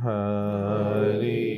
हरि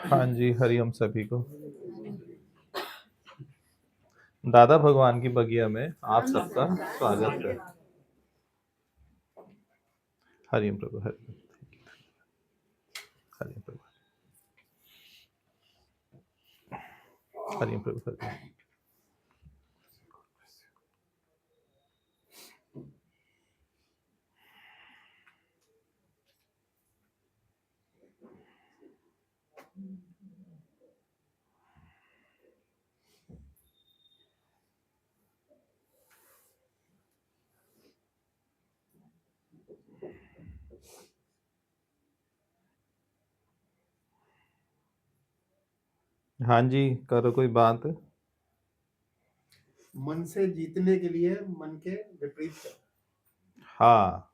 हाँ जी, हरिओम सभी को। दादा भगवान की बगिया में आप सबका स्वागत है। हरिओम प्रभु, हरिओम, हरिओम प्रभु, हरिओम प्रभु, हरिओम। हाँ जी, करो कोई बात। मन से जीतने के लिए मन के विपरीत कर। हाँ,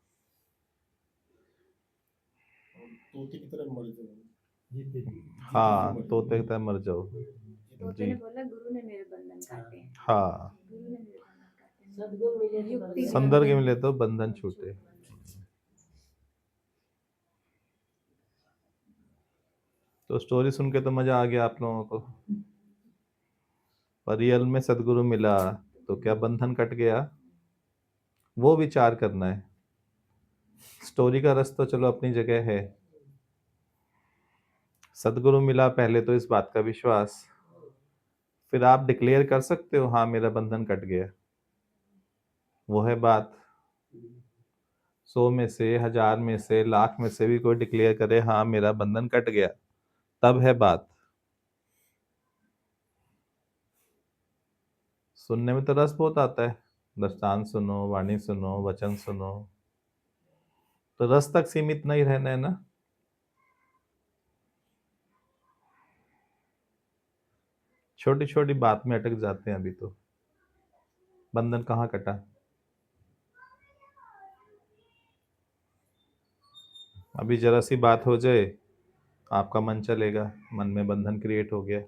तोते की तरह मर जाओ। हाँ, तोते की तरह मर जाओ। तोते ने बोला गुरु ने मेरे बंधन काटे। हाँ, गुरु ने मेरे बंधन काटे। सद्गुरु मिले तो युक्ति बंधन- संदर्भ के मिले तो बंधन छूटे। तो स्टोरी सुन के तो मजा आ गया आप लोगों को। पर रियल में सदगुरु मिला तो क्या बंधन कट गया, वो विचार करना है। स्टोरी का रस तो चलो अपनी जगह है। सदगुरु मिला पहले तो इस बात का विश्वास, फिर आप डिक्लेयर कर सकते हो हाँ मेरा बंधन कट गया। वो है बात। 100 में से, 1000 में से, लाख में से भी कोई डिक्लेयर करे हाँ मेरा बंधन कट गया, तब है बात। सुनने में तो रस बहुत आता है, दृष्टांत सुनो, वाणी सुनो, वचन सुनो, तो रस तक सीमित नहीं रहना है ना। छोटी छोटी बात में अटक जाते हैं अभी तो। बंधन कहाँ कटा। अभी जरा सी बात हो जाए आपका मन चलेगा, मन में बंधन क्रिएट हो गया।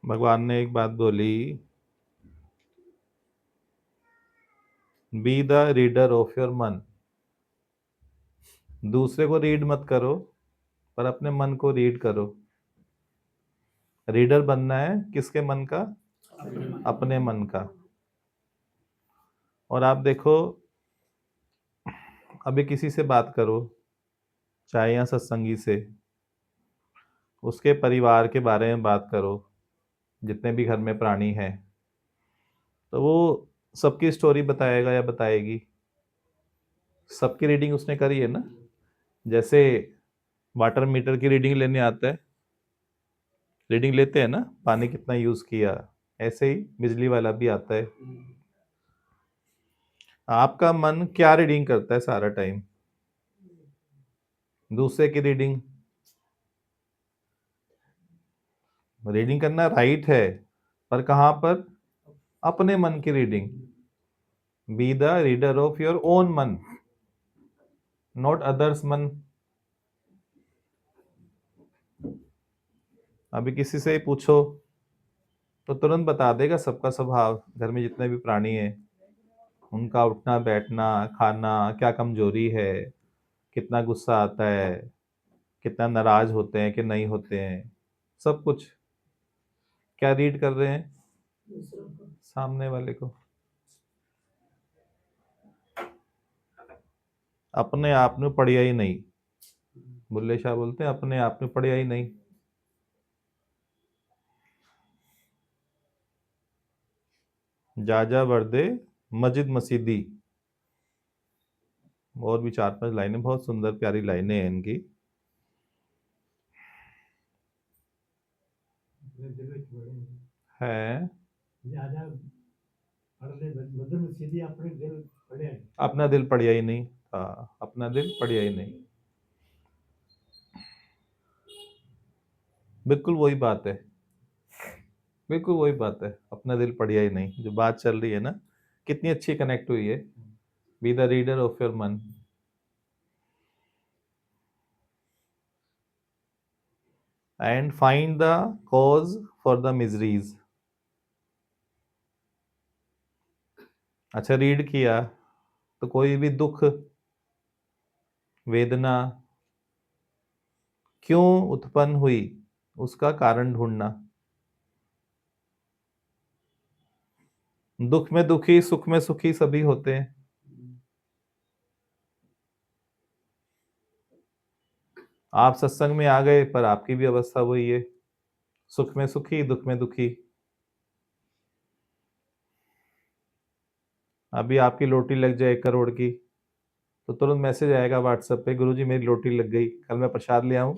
भगवान ने एक बात बोली, B the reader of your मन। दूसरे को रीड मत करो, पर अपने मन को रीड करो। रीडर बनना है किसके मन का? अपने मन का। और आप देखो, अभी किसी से बात करो, चाहे या सत्संगी से, उसके परिवार के बारे में बात करो, जितने भी घर में प्राणी हैं, तो वो सबकी स्टोरी बताएगा या बताएगी। सबकी रीडिंग उसने करी है ना। जैसे वाटर मीटर की रीडिंग लेने आता है, रीडिंग लेते हैं ना, पानी कितना यूज किया, ऐसे ही बिजली वाला भी आता है। आपका मन क्या रीडिंग करता है सारा टाइम? दूसरे की रीडिंग करना राइट है, पर कहां पर? अपने मन की reading. B the reader of your own मन, नॉट अदर्स मन। अभी किसी से ही पूछो तो तुरंत बता देगा सबका स्वभाव, घर में जितने भी प्राणी हैं उनका उठना बैठना, खाना, क्या कमजोरी है, कितना गुस्सा आता है, कितना नाराज होते हैं कि नहीं होते हैं, सब कुछ। क्या रीड कर रहे हैं? सामने वाले को। अपने आप में पढ़िया ही नहीं, बुल्ले शाह बोलते हैं अपने आप में पढ़िया ही नहीं। जाजा वर्दे मजिद मसीदी। और भी 4-5 लाइनें, बहुत सुंदर प्यारी लाइनें हैं इनकी। है अपना दिल पढ़िया ही नहीं। हाँ, अपना दिल पढ़िया ही नहीं। बिल्कुल वही बात है, बिल्कुल वही बात है, अपना दिल पढ़िया ही नहीं। जो बात चल रही है ना, कितनी अच्छी कनेक्ट हुई है। Be the reader of your mind. And find the cause for the miseries. अच्छा, रीड किया तो कोई भी दुख, वेदना क्यों उत्पन्न हुई, उसका कारण ढूंढना। दुख में दुखी, सुख में सुखी सभी होते हैं। आप सत्संग में आ गए पर आपकी भी अवस्था वही है, सुख में सुखी, दुख में दुखी। अभी आपकी लोटी लग जाए 1 करोड़ की तो तुरंत मैसेज आएगा व्हाट्सएप पे, गुरुजी मेरी लोटी लग गई, कल मैं प्रसाद ले आऊं?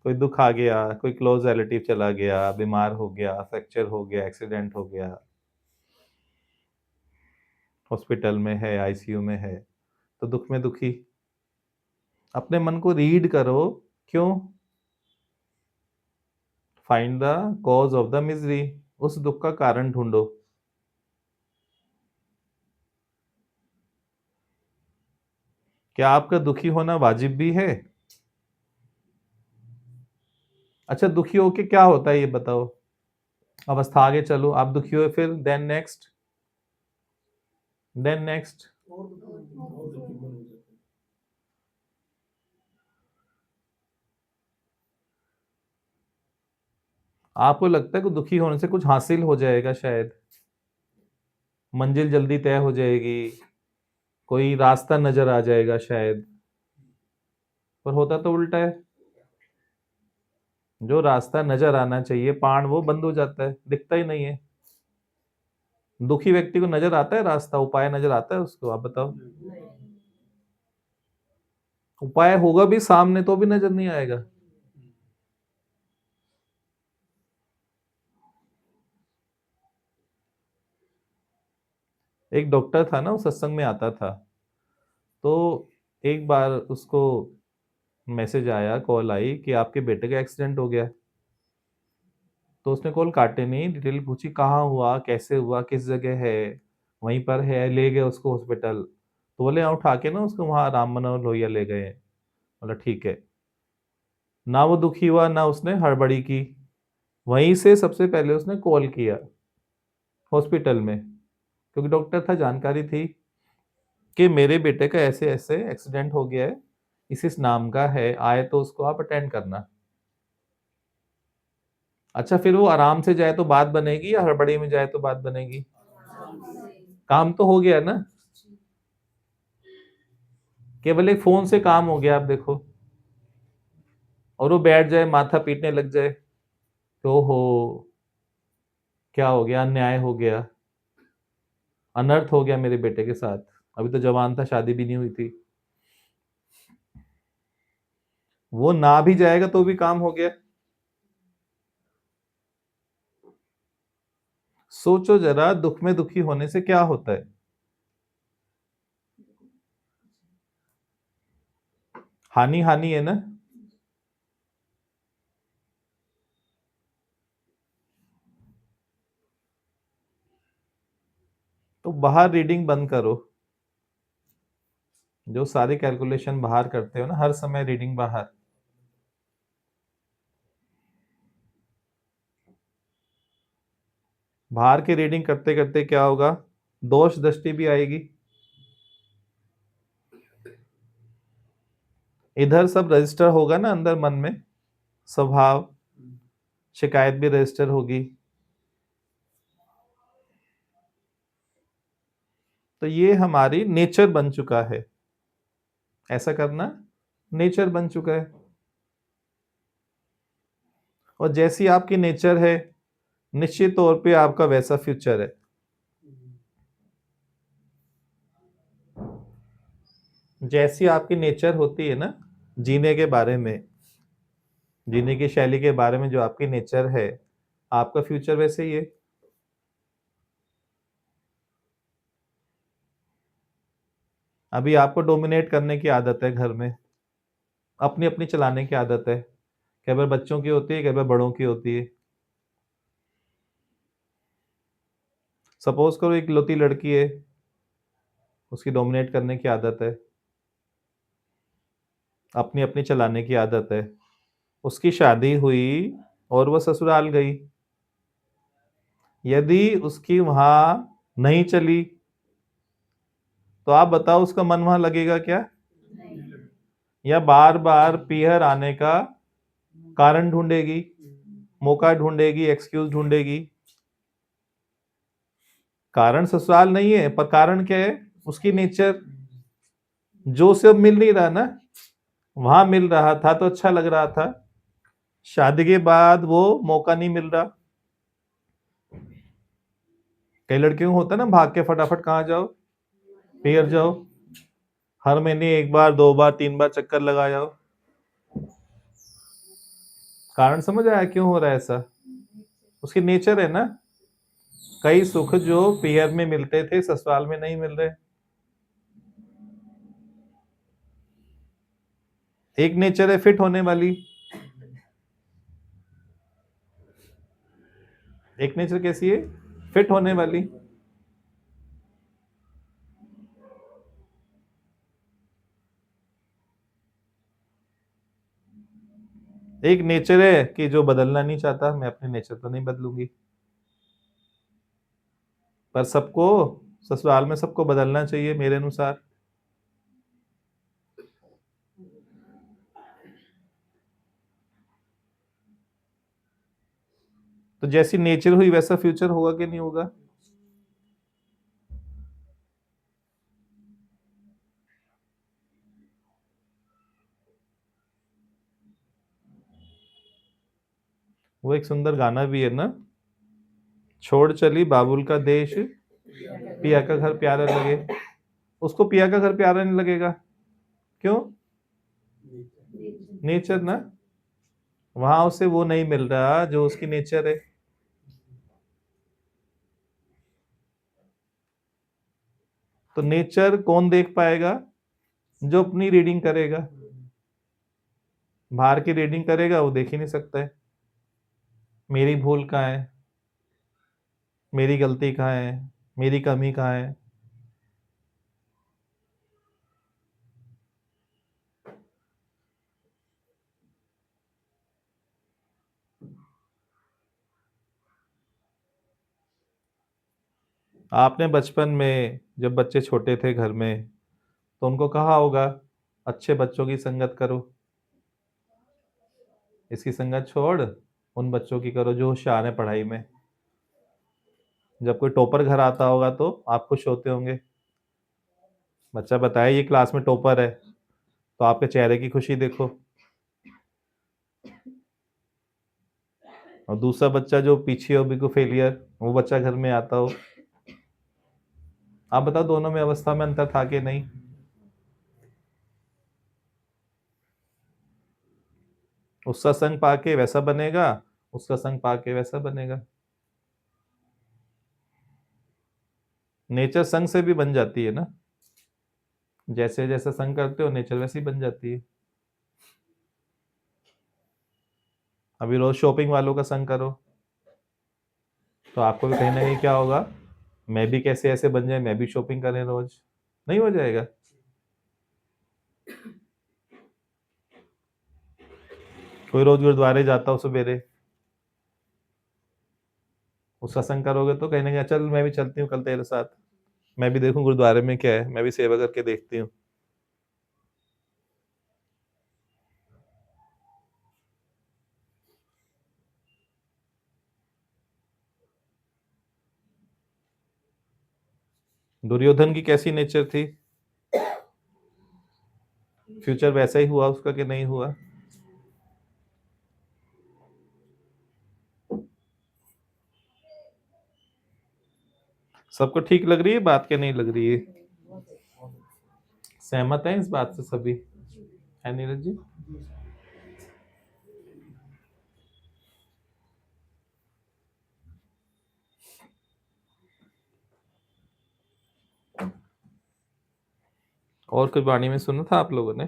कोई दुख आ गया, कोई क्लोज रिलेटिव चला गया, बीमार हो गया, फ्रैक्चर हो गया, एक्सीडेंट हो गया, हॉस्पिटल में है, आईसीयू में है, तो दुख में दुखी। अपने मन को रीड करो। क्यों? Find the cause of the misery. उस दुख का कारण ढूंढो। क्या आपका दुखी होना वाजिब भी है? अच्छा, दुखी होके क्या होता है ये बताओ। अवस्था आगे चलो, आप दुखी हुए, फिर देन नेक्स्ट। आपको लगता है कि दुखी होने से कुछ हासिल हो जाएगा, शायद मंजिल जल्दी तय हो जाएगी, कोई रास्ता नजर आ जाएगा शायद, पर होता तो उल्टा है। जो रास्ता नजर आना चाहिए पाण, वो बंद हो जाता है, दिखता ही नहीं है। दुखी व्यक्ति को नजर आता है रास्ता, उपाय नजर आता है उसको? आप बताओ। उपाय होगा भी सामने तो भी नजर नहीं आएगा। एक डॉक्टर था ना, वो सत्संग में आता था, तो एक बार उसको मैसेज आया, कॉल आई कि आपके बेटे का एक्सीडेंट हो गया। तो उसने कॉल काटे नहीं, डिटेल पूछी कहाँ हुआ, कैसे हुआ, किस जगह है, वहीं पर है, ले गए उसको हॉस्पिटल। तो बोले हाँ, उठा के ना उसको वहाँ राम मनोहर लोहिया ले गए। बोला ठीक है। ना वो दुखी हुआ, ना उसने हड़बड़ी की। वहीं से सबसे पहले उसने कॉल किया हॉस्पिटल में, क्योंकि डॉक्टर था, जानकारी थी कि मेरे बेटे का ऐसे ऐसे एक्सीडेंट हो गया है, इस नाम का है, आए तो उसको आप अटेंड करना। अच्छा, फिर वो आराम से जाए तो बात बनेगी या हड़बड़ी में जाए तो बात बनेगी? काम तो हो गया ना, केवल एक फोन से काम हो गया। आप देखो, और वो बैठ जाए माथा पीटने लग जाए तो हो, क्या हो गया, अन्याय हो गया, अनर्थ हो गया मेरे बेटे के साथ, अभी तो जवान था, शादी भी नहीं हुई थी। वो ना भी जाएगा तो भी काम हो गया। सोचो जरा, दुख में दुखी होने से क्या होता है? हानि हानि है ना। तो बाहर रीडिंग बंद करो। जो सारी कैलकुलेशन बाहर करते हो ना, हर समय रीडिंग बाहर। बाहर की रीडिंग करते करते क्या होगा? दोष दृष्टि भी आएगी। इधर सब रजिस्टर होगा ना अंदर मन में, स्वभाव, शिकायत भी रजिस्टर होगी। तो ये हमारी नेचर बन चुका है, ऐसा करना नेचर बन चुका है। और जैसी आपकी नेचर है, निश्चित तौर पे आपका वैसा फ्यूचर है। जैसी आपकी नेचर होती है ना, जीने के बारे में, जीने की शैली के बारे में जो आपकी नेचर है, आपका फ्यूचर वैसे ही है। अभी आपको डोमिनेट करने की आदत है घर में, अपनी अपनी चलाने की आदत है। कई बार बच्चों की होती है, कई बार बड़ों की होती है। सपोज करो एक लौती लड़की है, उसकी डोमिनेट करने की आदत है, अपनी अपनी चलाने की आदत है। उसकी शादी हुई और वह ससुराल गई। यदि उसकी वहां नहीं चली, तो आप बताओ उसका मन वहां लगेगा क्या? या बार बार पीहर आने का कारण ढूंढेगी, मौका ढूंढेगी, एक्सक्यूज ढूंढेगी। कारण ससुराल नहीं है, पर कारण क्या है? उसकी नेचर। जो उसे अब मिल नहीं रहा ना, वहां मिल रहा था तो अच्छा लग रहा था, शादी के बाद वो मौका नहीं मिल रहा। कई लड़कियों को होता है ना, भाग के फटाफट कहाँ जाओ, पीहर जाओ, हर महीने एक बार, दो बार, तीन बार चक्कर लगा जाओ। कारण समझ आया क्यों हो रहा है ऐसा? उसकी नेचर है ना। कई सुख जो पीहर में मिलते थे, ससुराल में नहीं मिल रहे। एक नेचर है फिट होने वाली, एक नेचर कैसी है? फिट होने वाली। एक नेचर है कि जो बदलना नहीं चाहता, मैं अपने नेचर तो नहीं बदलूंगी। पर सबको, ससुराल में सबको बदलना चाहिए मेरे अनुसार। तो जैसी नेचर हुई वैसा फ्यूचर होगा कि नहीं होगा? वो एक सुंदर गाना भी है ना, छोड़ चली बाबुल का देश, पिया का घर प्यारा लगे। उसको पिया का घर प्यारा नहीं लगेगा, क्यों? नेचर ना, वहां उसे वो नहीं मिल रहा जो उसकी नेचर है। तो नेचर कौन देख पाएगा? जो अपनी रीडिंग करेगा। बाहर की रीडिंग करेगा वो देख ही नहीं सकता है। मेरी भूल कहाँ है, मेरी गलती कहाँ है, मेरी कमी कहाँ है। आपने बचपन में जब बच्चे छोटे थे घर में, तो उनको कहा होगा अच्छे बच्चों की संगत करो, इसकी संगत छोड़, उन बच्चों की करो जो होशियार है पढ़ाई में। जब कोई टॉपर घर आता होगा तो आप खुश होते होंगे। बच्चा बताए ये क्लास में टॉपर है, तो आपके चेहरे की खुशी देखो। और दूसरा बच्चा जो पीछे हो, बिल्कुल फेलियर, वो बच्चा घर में आता हो, आप बताओ दोनों में अवस्था में अंतर था कि नहीं? उसका संग पाके वैसा बनेगा, उसका संग पाके वैसा बनेगा। नेचर संग से भी बन जाती है ना, जैसे जैसे संग करते हो नेचर वैसे ही बन जाती है। अभी रोज शॉपिंग वालों का संग करो तो आपको भी कहीं ना कहीं क्या होगा, मैं भी कैसे ऐसे बन जाए, मैं भी शॉपिंग करें रोज, नहीं हो जाएगा। कोई रोज गुरुद्वारे जाता हो सवेरे, उसका संग करोगे तो कहीं ना कहीं चल मैं भी चलती हूँ कल तेरे साथ, मैं भी देखूं गुरुद्वारे में क्या है, मैं भी सेवा करके देखती हूँ। दुर्योधन की कैसी नेचर थी, फ्यूचर वैसा ही हुआ उसका कि नहीं हुआ? सबको ठीक लग रही है बात के नहीं लग रही है? सहमत है इस बात से सभी, है नीरज जी? और कुछ वाणी में सुना था आप लोगों ने?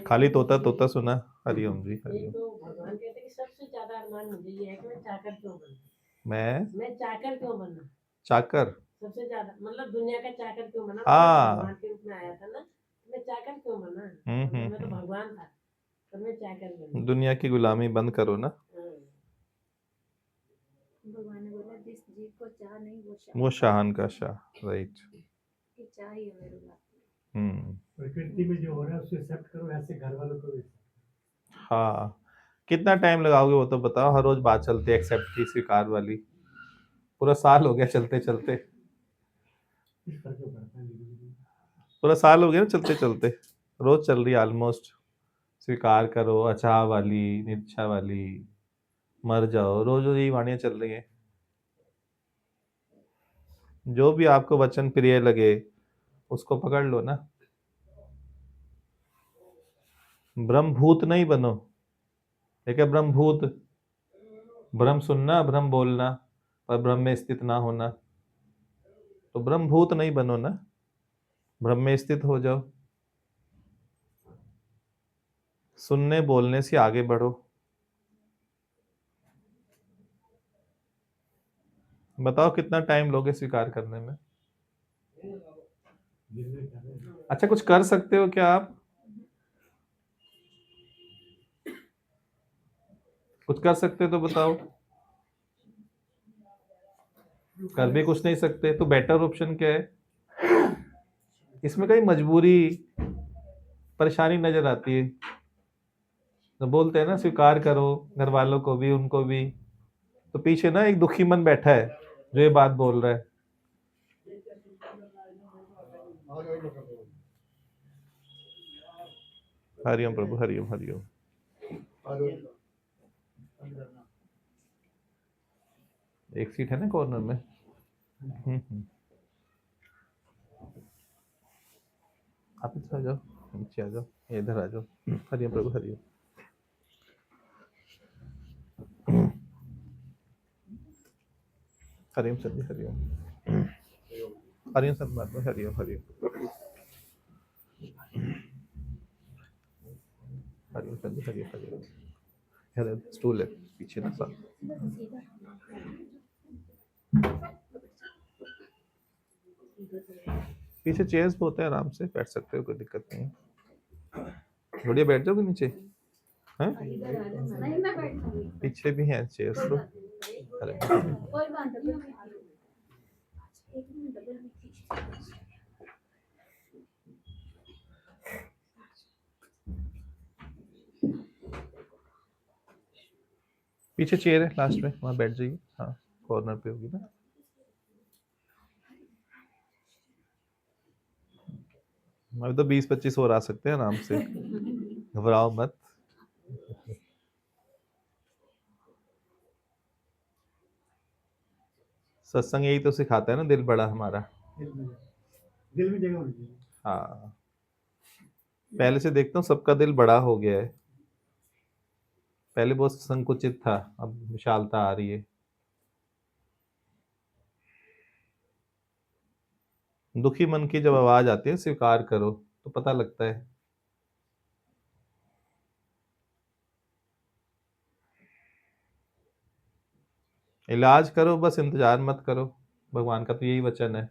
खाली तोता तोता सुना। हरिओम जी, हरिओम। तो भगवान कहते हैं कि सबसे ज्यादा अरमान मुझे ये है कि मैं चाकर क्यों बनूं, मैं चाकर क्यों बनना, चाकर, सबसे ज्यादा मतलब दुनिया का चाकर क्यों बना, हाँ। भगवान के रूप में आया था ना, मैं चाकर क्यों बना, मैं तो भगवान था तो मैं चाकर बना। दुनिया की गुलामी बंद करो ना। भगवान ने बोला जिस जीव को चाह नहीं वो शाहन का शाह, राइट। कि चाह ही हमें रुलाती प्रकृति में जो हो रहा है उसको एक्सेप्ट करो, ऐसे घर वालों को भी। हाँ, कितना टाइम लगाओगे वो तो बताओ, हर रोज बात चलती है एक्सेप्ट की, स्वीकार वाली, पूरा साल हो गया चलते चलते, कुछ फर्क तो पड़ता है धीरे-धीरे। पूरा साल हो गया ना चलते चलते, रोज चल रही है ऑलमोस्ट। स्वीकार करो, अचाह वाली, निच्छा वाली, मर जाओ, रोज रोज यही वाणियां चल रही हैं। जो भी आपको वचन प्रिय लगे उसको पकड़ लो ना। ब्रह्मभूत नहीं बनो, ठीक है? ब्रह्मभूत, ब्रह्म सुनना, ब्रह्म बोलना, पर ब्रह्म में स्थित ना होना, तो ब्रह्मभूत नहीं बनो ना, ब्रह्म में स्थित हो जाओ। सुनने बोलने से आगे बढ़ो। बताओ कितना टाइम लोगे स्वीकार करने में? धीरे-धीरे कर रहे हैं। अच्छा, कुछ कर सकते हो क्या आप? कुछ कर सकते हो तो बताओ। कर भी कुछ नहीं सकते तो बेटर ऑप्शन क्या है? इसमें कहीं मजबूरी, परेशानी नजर आती है। तो बोलते हैं ना स्वीकार करो, घर वालों को भी उनको भी, तो पीछे ना एक दुखी मन बैठा है जो ये बात बोल रहा है। हरिओम प्रभु, हरिओम हरिओम। एक सीट है ना कॉर्नर में। आप इधर आ जाओ, नीचे आ जाओ, इधर आ जाओ। हरिओम प्रभु, हरिओम। हरिओम सर जी, हरिओम। हरिओम सर बात में, हरिओम हरिओम। हरिओम सर जी, हरिओम हरिओम। इधर स्टूल है पीछे ना सर। पीछे चेयर्स बहुत है, आराम से बैठ सकते हो, कोई दिक्कत नहीं है। बढ़िया, बैठ जाओगे नीचे हैं? नहीं मैं बैठूंगी, पीछे भी हैं चेयर्स तो। कोई बात नहीं। एक मिनट डबल में खींच। पीछे चेयर है लास्ट में, वहां बैठ जाइए। हाँ, कॉर्नर पे होगी ना। अभी तो 20-25 और आ सकते हैं आराम से, घबराओ मत। सत्संग यही तो सिखाता है ना, दिल बड़ा हमारा। दिल में जगह होनी चाहिए। हाँ, पहले से देखता हूँ सबका दिल बड़ा हो गया है। पहले बहुत संकुचित था, अब विशालता आ रही है। दुखी मन की जब आवाज आती है स्वीकार करो तो पता लगता है। इलाज करो, बस इंतजार मत करो। भगवान का तो यही वचन है,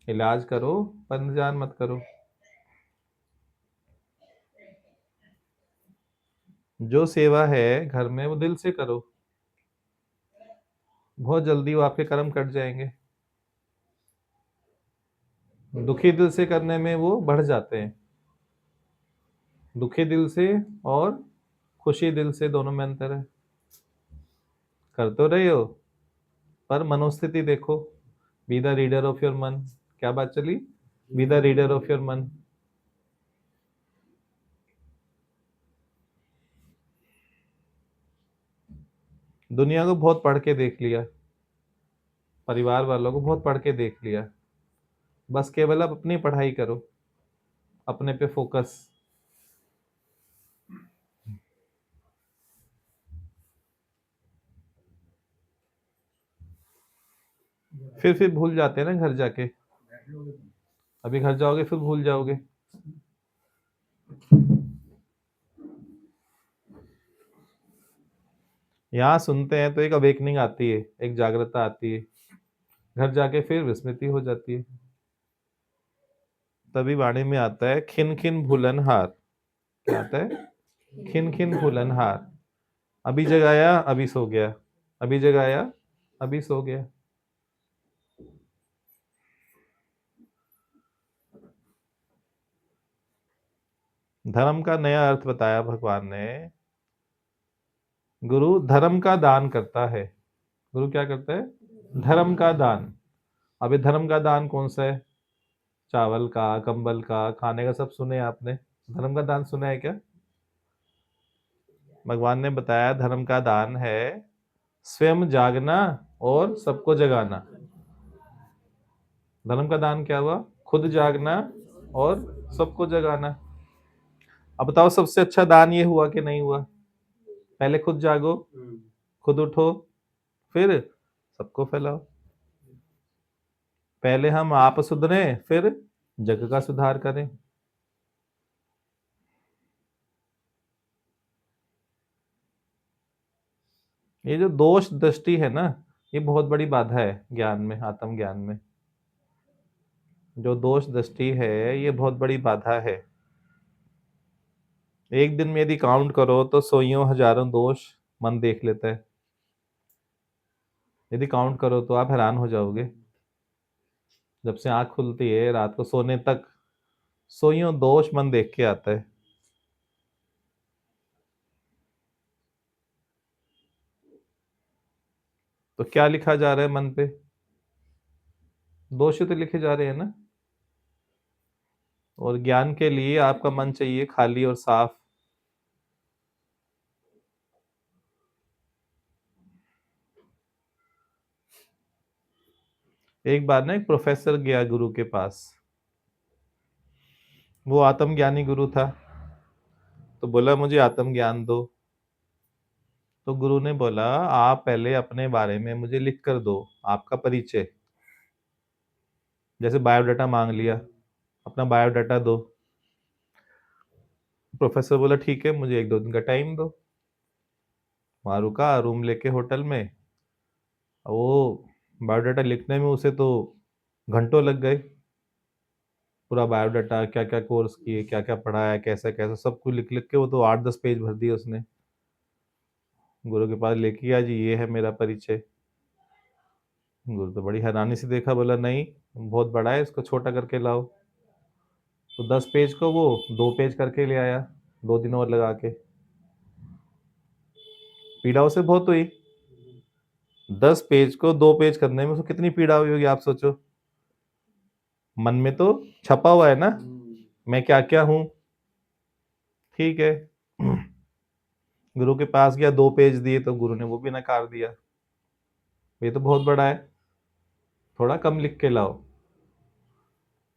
इलाज करो पर इंतजार मत करो। जो सेवा है घर में वो दिल से करो, बहुत जल्दी वो आपके कर्म कट जाएंगे। दुखी दिल से करने में वो बढ़ जाते हैं। दुखी दिल से और खुशी दिल से दोनों में अंतर है। कर तो रहे हो पर मनोस्थिति देखो। B the reader of your मन। क्या बात चली? B the reader of your मन। दुनिया को बहुत पढ़ के देख लिया, परिवार वालों को बहुत पढ़ के देख लिया, बस केवल अब अपनी पढ़ाई करो, अपने पे फोकस। फिर भूल जाते हैं ना घर जाके। अभी घर जाओगे फिर भूल जाओगे। यहाँ सुनते हैं तो एक अवेकनिंग आती है, एक जागृतता आती है, घर जाके फिर विस्मृति हो जाती है। तभी वाणी में आता है खिन खिन भूलनहार। क्या आता है? खिन खिन भूलनहार। अभी जगाया अभी सो गया, अभी जगाया अभी सो गया। धर्म का नया अर्थ बताया भगवान ने। गुरु धर्म का दान करता है। गुरु क्या करता है? धर्म का दान। अभी धर्म का दान कौन सा है? चावल का, कंबल का, खाने का, सब सुने आपने। धर्म का दान सुना है क्या? भगवान ने बताया धर्म का दान है स्वयं जागना और सबको जगाना। धर्म का दान क्या हुआ? खुद जागना और सबको जगाना। अब बताओ सबसे अच्छा दान ये हुआ कि नहीं हुआ? पहले खुद जागो, खुद उठो, फिर सबको फैलाओ। पहले हम आप सुधरे, फिर जग का सुधार करें। ये जो दोष दृष्टि है ना, ये बहुत बड़ी बाधा है ज्ञान में, आत्म ज्ञान में। जो दोष दृष्टि है ये बहुत बड़ी बाधा है। एक दिन में यदि काउंट करो तो सौयों हजारों दोष मन देख लेता है। यदि काउंट करो तो आप हैरान हो जाओगे। जब से आंख खुलती है रात को सोने तक सौयों दोष मन देख के आता है। तो क्या लिखा जा रहा है मन पे? दोष ही तो लिखे जा रहे हैं ना। और ज्ञान के लिए आपका मन चाहिए खाली और साफ। एक बार ना एक प्रोफेसर गया गुरु के पास। वो आत्मज्ञानी गुरु था, तो बोला मुझे आत्म ज्ञान दो। तो गुरु ने बोला आप पहले अपने बारे में मुझे लिख कर दो, आपका परिचय। जैसे बायोडाटा मांग लिया, अपना बायोडाटा दो। प्रोफेसर बोला ठीक है, मुझे 1-2 दिन का टाइम दो। वहां रुका रूम लेके होटल में। वो बायोडाटा लिखने में उसे तो घंटों लग गए। पूरा बायोडाटा, क्या क्या कोर्स किए, क्या क्या पढ़ा है, कैसा कैसा, सब कुछ लिख लिख के वो तो 8-10 पेज भर दिए उसने। गुरु के पास लेके गया, जी ये है मेरा परिचय। गुरु तो बड़ी हैरानी से देखा, बोला नहीं बहुत बड़ा है, इसको छोटा करके लाओ। तो 10 पेज को वो 2 पेज करके ले आया, 2 दिन और लगा के। पीड़ा उसे बहुत हुई। 10 पेज को 2 पेज करने में उसको कितनी पीड़ा हुई होगी आप सोचो। मन में तो छपा हुआ है ना, मैं क्या क्या हूं। ठीक है, गुरु के पास गया, 2 पेज दिए तो गुरु ने वो भी नकार दिया, ये तो बहुत बड़ा है, थोड़ा कम लिख के लाओ।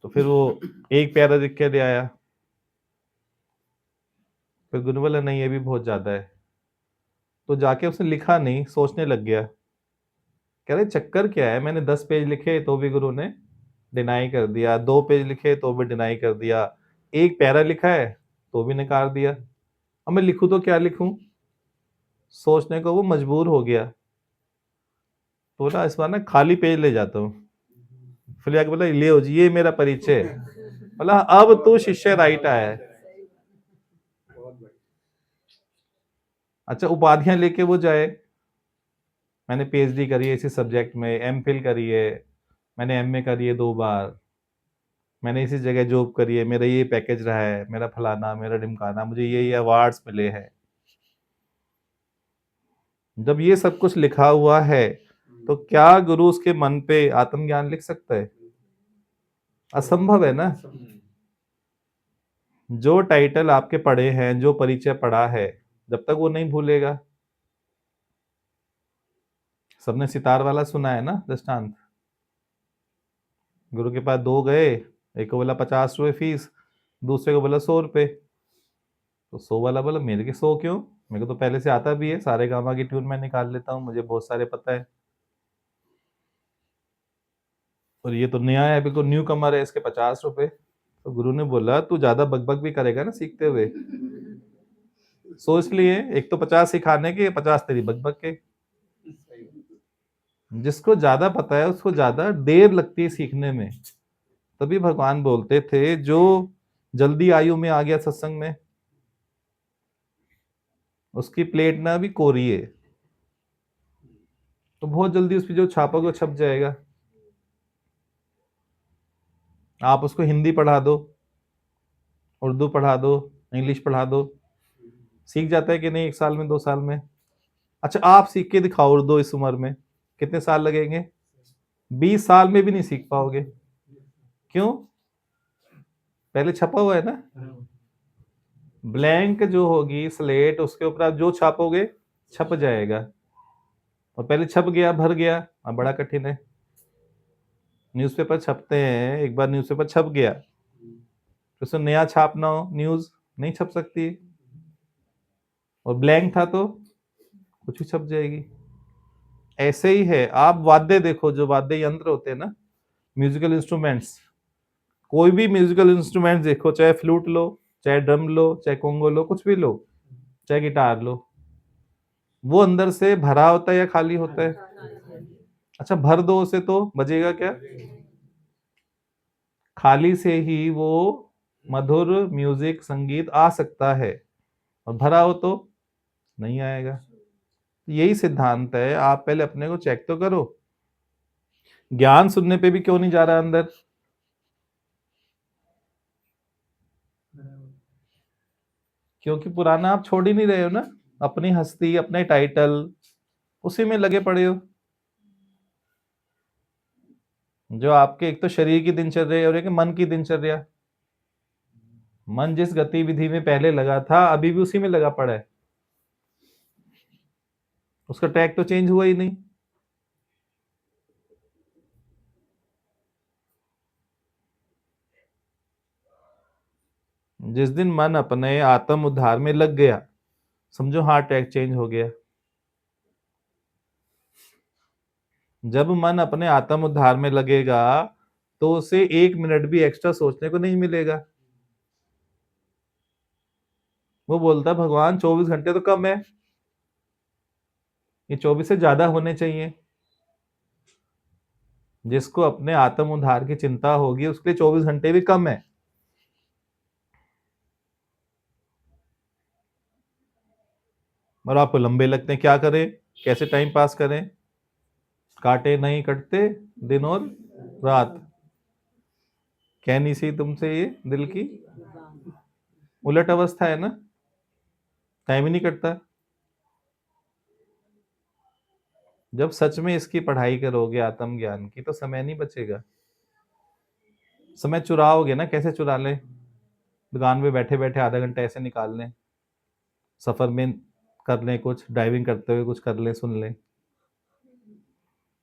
तो फिर वो एक प्यारा लिख के ले आया। फिर गुरु बोला नहीं ये भी बहुत ज्यादा है। तो जाके उसने लिखा नहीं, सोचने लग गया, कह रहे चक्कर क्या है, मैंने 10 पेज लिखे तो भी गुरु ने डिनाई कर दिया, 2 पेज लिखे तो भी डिनाई कर दिया, 1 पैरा लिखा है तो भी नकार दिया। अब मैं लिखूं तो क्या लिखूं? सोचने को वो मजबूर हो गया। तो ना इस बार ना खाली पेज ले जाता हूँ। फिर आके बोला ले हो जी, ये मेरा परिचय है। बोला अब तो शिष्य राइट आया है। बहुत बढ़िया। अच्छा, उपाधियां लेके वो जाए, मैंने पीएचडी करी है इसी सब्जेक्ट में, एमफिल करी है, मैंने एमए करी है 2 बार, मैंने इसी जगह जॉब करी है, मेरा ये पैकेज रहा है, मेरा फलाना मेरा ढिमकाना, मुझे ये अवार्ड्स मिले हैं। जब ये सब कुछ लिखा हुआ है तो क्या गुरु उसके मन पे आत्मज्ञान लिख सकता है? असंभव है ना। जो टाइटल आपके पढ़े हैं, जो परिचय पढ़ा है, जब तक वो नहीं भूलेगा। सबने सितार वाला सुना है ना दृष्टांत। गुरु के पास 2 गए, एक को बोला 50 रुपए फीस, दूसरे को बोला 100 रुपए। तो 100 वाला बोला मेरे के 100 क्यों, मेरे को तो पहले से आता भी है, सारे गामा की ट्यून मैं निकाल लेता हूँ, मुझे बहुत सारे पता है। और ये तो नया है, बिल्कुल न्यू कमर है, इसके 50 रुपए। तो गुरु ने बोला तू ज्यादा बकबक भी करेगा ना सीखते हुए, सोच लिए एक तो 50 सिखाने के, 50 तेरी बकबक के। जिसको ज्यादा पता है उसको ज्यादा देर लगती है सीखने में। तभी भगवान बोलते थे जो जल्दी आयु में आ गया सत्संग में, उसकी प्लेट ना भी कोरी है, तो बहुत जल्दी उस पर जो छापोगे वो छप जाएगा। आप उसको हिंदी पढ़ा दो, उर्दू पढ़ा दो, इंग्लिश पढ़ा दो, सीख जाता है कि नहीं 1 साल में 2 साल में? अच्छा आप सीख के दिखाओ उर्दू इस उम्र में, कितने साल लगेंगे? 20 साल में भी नहीं सीख पाओगे। क्यों? पहले छपा हुआ है ना। ब्लैंक जो होगी स्लेट, उसके ऊपर आप जो छापोगे छप जाएगा। और पहले छप गया, भर गया, अब बड़ा कठिन है। न्यूज़पेपर छपते हैं, एक बार न्यूज़पेपर छप गया, तो उसमें नया छापना हो न्यूज़ नहीं छप सकती, और ब्लैंक था तो कुछ भी छप जाएगी। ऐसे ही है, आप वाद्य देखो, जो वाद्य यंत्र होते हैं ना, म्यूजिकल इंस्ट्रूमेंट्स, कोई भी म्यूजिकल इंस्ट्रूमेंट देखो, चाहे फ्लूट लो, चाहे ड्रम लो, चाहे कोंगो लो, कुछ भी लो, चाहे गिटार लो, वो अंदर से भरा होता है या खाली होता है? अच्छा भर दो उसे तो बजेगा क्या? खाली से ही वो मधुर म्यूजिक संगीत आ सकता है, और भरा हो तो नहीं आएगा। यही सिद्धांत है, आप पहले अपने को चेक तो करो। ज्ञान सुनने पे भी क्यों नहीं जा रहा अंदर? क्योंकि पुराना आप छोड़ ही नहीं रहे हो ना, अपनी हस्ती, अपने टाइटल, उसी में लगे पड़े हो। जो आपके एक तो शरीर की दिनचर्या और एक मन की दिनचर्या। मन जिस गतिविधि में पहले लगा था अभी भी उसी में लगा पड़ा है, उसका ट्रैक तो चेंज हुआ ही नहीं। जिस दिन मन अपने आत्म उद्धार में लग गया, समझो हाँ ट्रैक चेंज हो गया। जब मन अपने आत्म उद्धार में लगेगा तो उसे 1 मिनट भी एक्स्ट्रा सोचने को नहीं मिलेगा। वो बोलता भगवान 24 घंटे तो कम है, ये 24 से ज्यादा होने चाहिए। जिसको अपने आत्म उद्धार की चिंता होगी उसके लिए 24 घंटे भी कम है। और आपको लंबे लगते हैं, क्या करें, कैसे टाइम पास करें? काटे नहीं कटते दिन और रात, कह नहीं सी तुमसे ये दिल की उलट अवस्था है ना, टाइम ही नहीं कटता। जब सच में इसकी पढ़ाई करोगे आत्म ज्ञान की तो समय नहीं बचेगा। समय चुराओगे ना, कैसे चुरा लें? दुकान में बैठे बैठे आधा घंटा ऐसे निकाल लें, सफर में कर लें, कुछ ड्राइविंग करते हुए कुछ कर लें, सुन लें।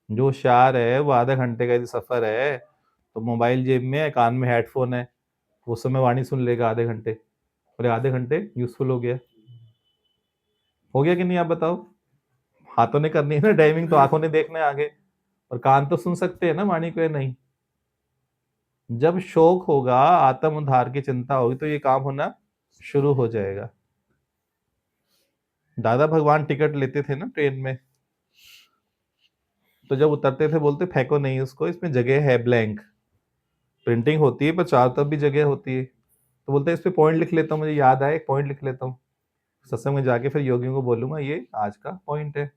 जो होशियार है वो आधा घंटे का यदि सफर है तो मोबाइल जेब में है, कान में हेडफोन है, उस समय वाणी सुन लेगा आधे घंटे, और आधे घंटे यूजफुल हो गया कि नहीं? आप बताओ। हाथों ने करनी है ना ड्राइविंग, तो आंखों ने देखना है आगे, और कान तो सुन सकते हैं ना वाणी को या नहीं? जब शोक होगा, आत्म उद्धार की चिंता होगी, तो ये काम होना शुरू हो जाएगा। दादा भगवान टिकट लेते थे ना ट्रेन में, तो जब उतरते थे बोलते फेंको नहीं उसको, इसमें जगह है, ब्लैंक प्रिंटिंग होती है पर चारों तरफ भी जगह होती है। तो बोलते हैं इस पे पॉइंट लिख लेता हूँ, मुझे याद आए एक पॉइंट लिख लेता हूँ, सत्संग में जाके फिर योगियों को बोलूंगा ये आज का पॉइंट है।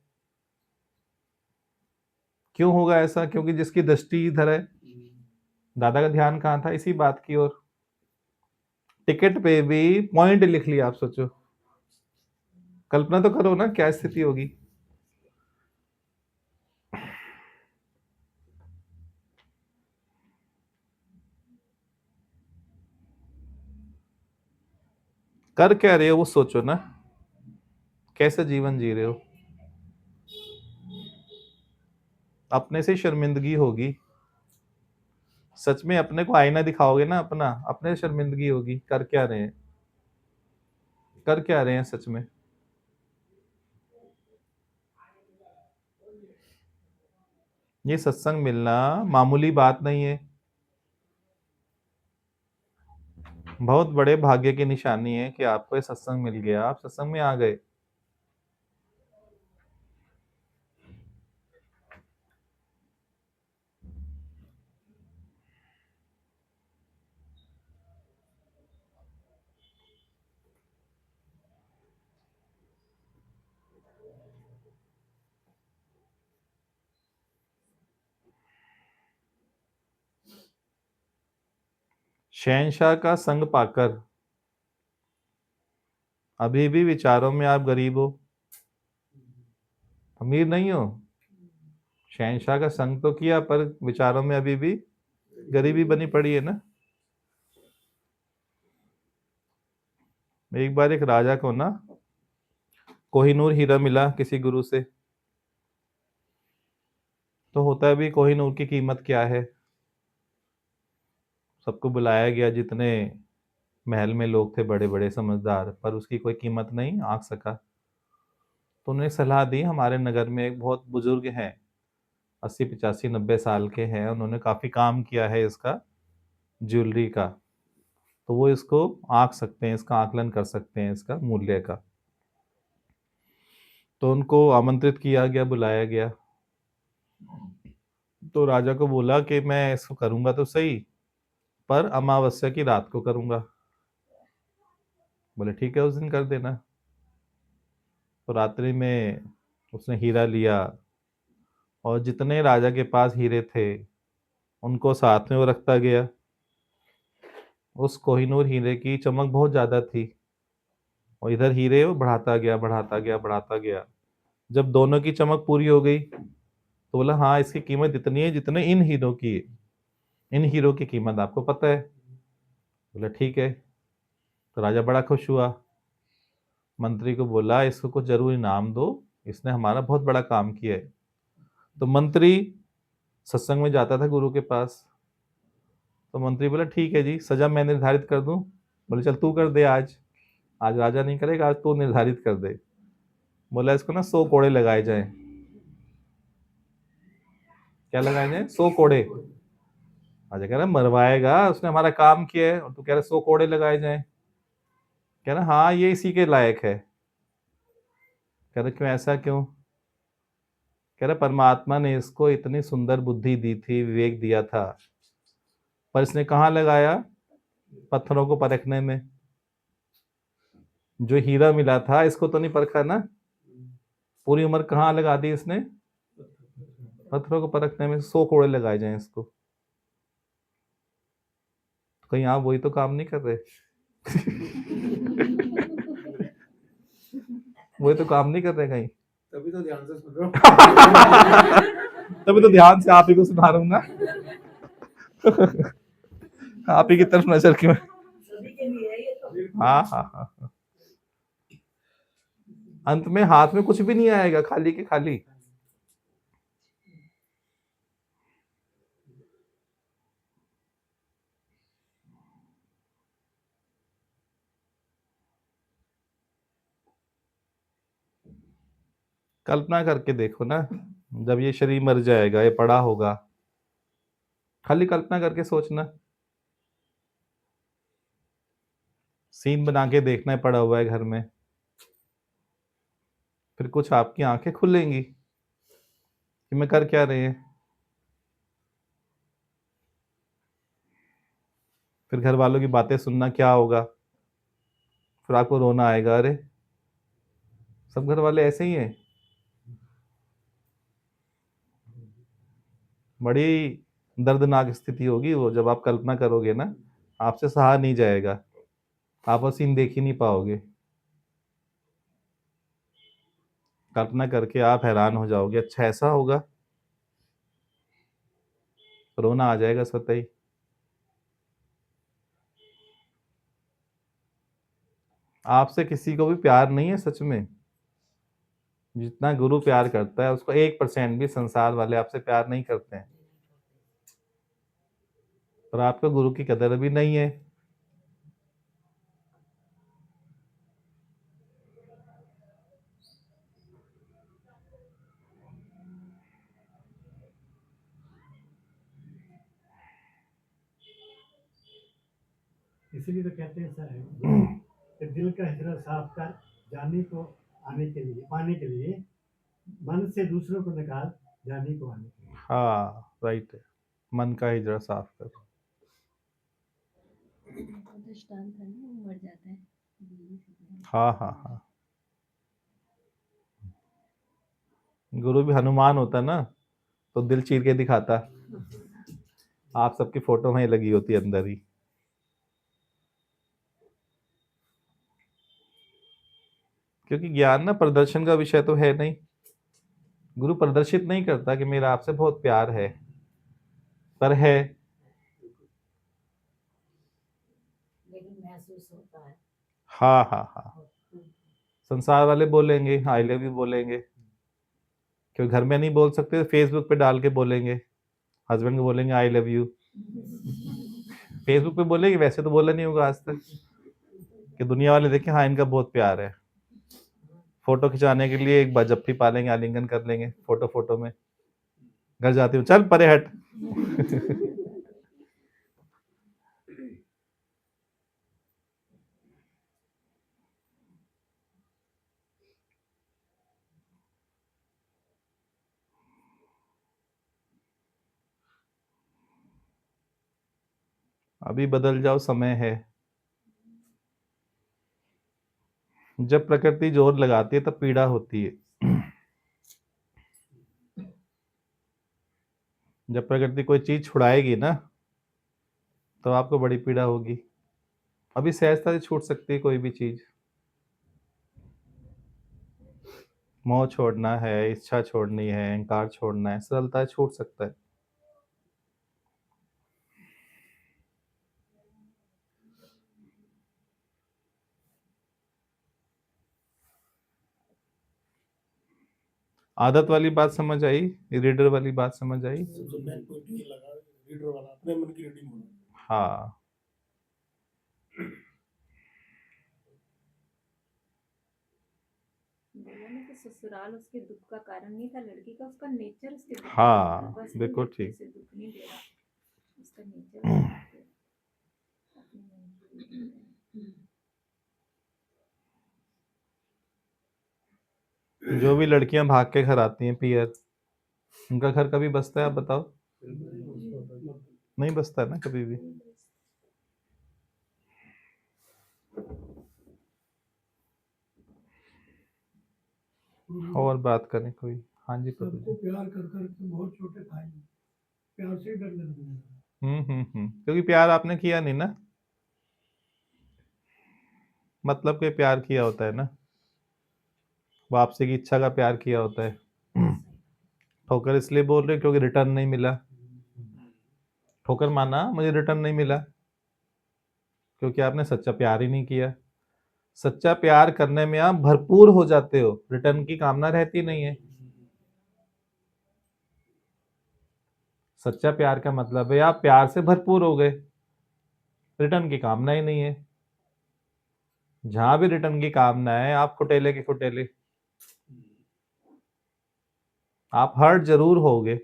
क्यों होगा ऐसा? क्योंकि जिसकी दृष्टि इधर है, दादा का ध्यान कहाँ था? इसी बात की ओर। टिकट पे भी पॉइंट लिख लिया। आप सोचो, कल्पना तो करो ना क्या स्थिति होगी। कर क्या रहे हो वो सोचो ना, कैसे जीवन जी रहे हो। अपने से शर्मिंदगी होगी। सच में अपने को आईना दिखाओगे ना अपना, अपने से शर्मिंदगी होगी। कर क्या रहे हैं, कर क्या रहे हैं सच में। ये सत्संग मिलना मामूली बात नहीं है, बहुत बड़े भाग्य की निशानी है कि आपको ये सत्संग मिल गया, आप सत्संग में आ गए। शहंशाह का संग पाकर अभी भी विचारों में आप गरीब हो, अमीर नहीं हो। शहंशाह का संग तो किया पर विचारों में अभी भी गरीबी बनी पड़ी है ना। एक बार एक राजा को ना कोहिनूर हीरा मिला किसी गुरु से। तो होता है भी कोहिनूर की कीमत क्या है, सबको बुलाया गया, जितने महल में लोग थे बड़े बड़े समझदार, पर उसकी कोई कीमत नहीं आंक सका। तो उन्होंने सलाह दी, हमारे नगर में एक बहुत बुजुर्ग हैं, 80 85 90 साल के हैं, उन्होंने काफी काम किया है इसका, ज्वेलरी का, तो वो इसको आंक सकते हैं, इसका आकलन कर सकते हैं इसका मूल्य का। तो उनको आमंत्रित किया गया, बुलाया गया। तो राजा को बोला कि मैं इसको करूंगा तो सही, पर अमावस्या की रात को करूंगा। बोले ठीक है, उस दिन कर देना। तो रात्रि में उसने हीरा लिया, और जितने राजा के पास हीरे थे उनको साथ में वो रखता गया। उस कोहिनूर हीरे की चमक बहुत ज्यादा थी, और इधर हीरे वो बढ़ाता गया बढ़ाता गया बढ़ाता गया। जब दोनों की चमक पूरी हो गई तो बोला हाँ इसकी कीमत इतनी है जितने इन हीरो की है। इन हीरो की कीमत आपको पता है? बोला ठीक है। तो राजा बड़ा खुश हुआ, मंत्री को बोला इसको कुछ जरूर इनाम दो, इसने हमारा बहुत बड़ा काम किया है। तो मंत्री सत्संग में जाता था गुरु के पास। तो मंत्री बोला ठीक है जी, सजा मैं निर्धारित कर दूं? बोले चल तू कर दे आज। आज राजा नहीं करेगा, आज तू निर्धारित कर दे। बोला इसको ना 100 कोड़े लगाए जाए। क्या लगाए जाए? 100 कोड़े। राजा कह रहा मरवाएगा, उसने हमारा काम किया है और तू कह रहा 100 कोड़े लगाए जाए। कह रहा हाँ ये इसी के लायक है। कह रहा क्यों, ऐसा क्यों? कह रहा परमात्मा ने इसको इतनी सुंदर बुद्धि दी थी, विवेक दिया था, पर इसने कहाँ लगाया? पत्थरों को परखने में। जो हीरा मिला था इसको तो नहीं परखा ना, पूरी उम्र कहाँ लगा दी इसने? पत्थरों को परखने में। 100 कोड़े लगाए जाएं इसको। कहीं आप वही तो काम नहीं कर रहे? वही तो काम नहीं कर रहे कहीं? तभी तो ध्यान से सुन रहा हूँ। तभी तो ध्यान से आप ही को सुना रहा हूँ ना। आप ही की तरफ नजर क्यों है? सभी के लिए है ये तो। हाँ हाँ हाँ हाँ। अंत में हाथ में कुछ भी नहीं आएगा, खाली के खाली। कल्पना करके देखो ना, जब ये शरीर मर जाएगा, ये पड़ा होगा, खाली कल्पना करके सोचना सीन बना के देखना पड़ा हुआ है घर में, फिर कुछ आपकी आंखें खुलेंगी कि मैं कर क्या रहे हैं। फिर घर वालों की बातें सुनना क्या होगा, फिर आपको रोना आएगा, अरे सब घर वाले ऐसे ही हैं। बड़ी दर्दनाक स्थिति होगी वो, जब आप कल्पना करोगे ना, आपसे सहा नहीं जाएगा, आप वो सीन देख ही नहीं पाओगे। कल्पना करके आप हैरान हो जाओगे, अच्छा ऐसा होगा, रोना आ जाएगा स्वतः ही। आपसे किसी को भी प्यार नहीं है सच में, जितना गुरु प्यार करता है उसको 1% भी संसार वाले आपसे प्यार नहीं करते हैं। और आपको गुरु की कदर भी नहीं है। इसीलिए तो कहते हैं सर कि दिल का हिजरा साफ कर, जाने को आने के लिए, पाने के लिए मन से दूसरों को निकाल, जाने को आने के लिए। हाँ राइट है, मन का हिजरा साफ कर। दृष्टांत है ना, वो मर जाता है बीवी से। हाँ हाँ हाँ, गुरु भी हनुमान होता ना तो दिल चीर के दिखाता, आप सबकी फोटो वहीं लगी होती अंदर ही। क्योंकि ज्ञान ना प्रदर्शन का विषय तो है नहीं। गुरु प्रदर्शित नहीं करता कि मेरा आपसे बहुत प्यार है, पर है। लेकिन महसूस होता है। हाँ हाँ हाँ, संसार वाले बोलेंगे आई लव यू बोलेंगे, क्योंकि घर में नहीं बोल सकते, फेसबुक पे डाल के बोलेंगे। हस्बैंड को बोलेंगे आई लव यू, फेसबुक पे बोलेंगे, वैसे तो बोला नहीं होगा आज तक कि दुनिया वाले देखें हाँ इनका बहुत प्यार है। फोटो खिंचाने के लिए एक बार जप्फी पालेंगे, आलिंगन कर लेंगे फोटो फोटो में, घर जाती हूँ चल परे हट। अभी बदल जाओ, समय है। जब प्रकृति जोर लगाती है तब पीड़ा होती है। जब प्रकृति कोई चीज छुड़ाएगी ना तो आपको बड़ी पीड़ा होगी। अभी सहजता से छूट सकती है कोई भी चीज, मोह छोड़ना है, इच्छा छोड़नी है, अहंकार छोड़ना है, सरलता से छूट सकता है। आदत वाली बात समझ आई, रीडर वाली बात समझ आई। सबसे मेन पॉइंट ये लगा रीडर वाला, अपने मन की रीडिंग होना। हाँ, बोला ना कि ससुराल उसके दुख का कारण नहीं था, लड़की का उसका नेचर उसके दुख का हाँ, कारण था। बस वो बिल्कुल व्यक्ति ठीक। उसे दुख नहीं दे रहा, उसका नेचर उसके दुख दे रहा। अपने मन की- जो भी लड़कियां भाग के घर आती हैं पियर, उनका घर कभी बसता है आप बताओ? नहीं बसता है ना कभी भी। और बात करें कोई? हाँ जी प्रभु सबको जी। प्यार कर कर के बहुत छोटे खाए, प्यार से ही डरने लगे। क्योंकि प्यार आपने किया नहीं ना, मतलब के प्यार किया होता है ना, वापसी की इच्छा का प्यार किया होता है। ठोकर इसलिए बोल रहे क्योंकि रिटर्न नहीं मिला। ठोकर माना मुझे रिटर्न नहीं मिला क्योंकि आपने सच्चा प्यार ही नहीं किया। सच्चा प्यार करने में आप भरपूर हो जाते हो, रिटर्न की कामना रहती नहीं है। सच्चा प्यार का मतलब है आप प्यार से भरपूर हो गए, रिटर्न की कामना ही नहीं है। जहां भी रिटर्न की कामना है आप फुटेले के फुटेले, आप हर्ट जरूर होगे,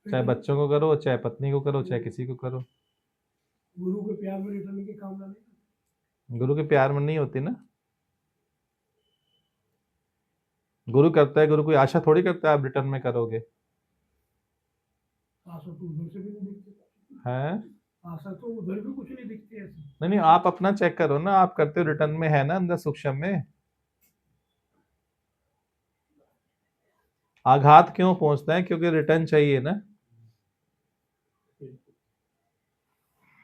चाहे बच्चों को करो, चाहे पत्नी को करो, चाहे किसी को करो। गुरु के प्यार में रिटर्न की कामना नहीं। गुरु के प्यार में नहीं होती ना। गुरु करता है, गुरु कोई आशा थोड़ी करता है आप रिटर्न में करोगे। आशा तो उधर से भी नहीं दिखती है आशा तो उधर भी कुछ नहीं दिखती ऐसी। नहीं नहीं, आप अपना चेक करो ना, आप करते हो रिटर्न में है ना अंदर सूक्ष्म में। आघात क्यों पहुंचता है? क्योंकि रिटर्न चाहिए ना।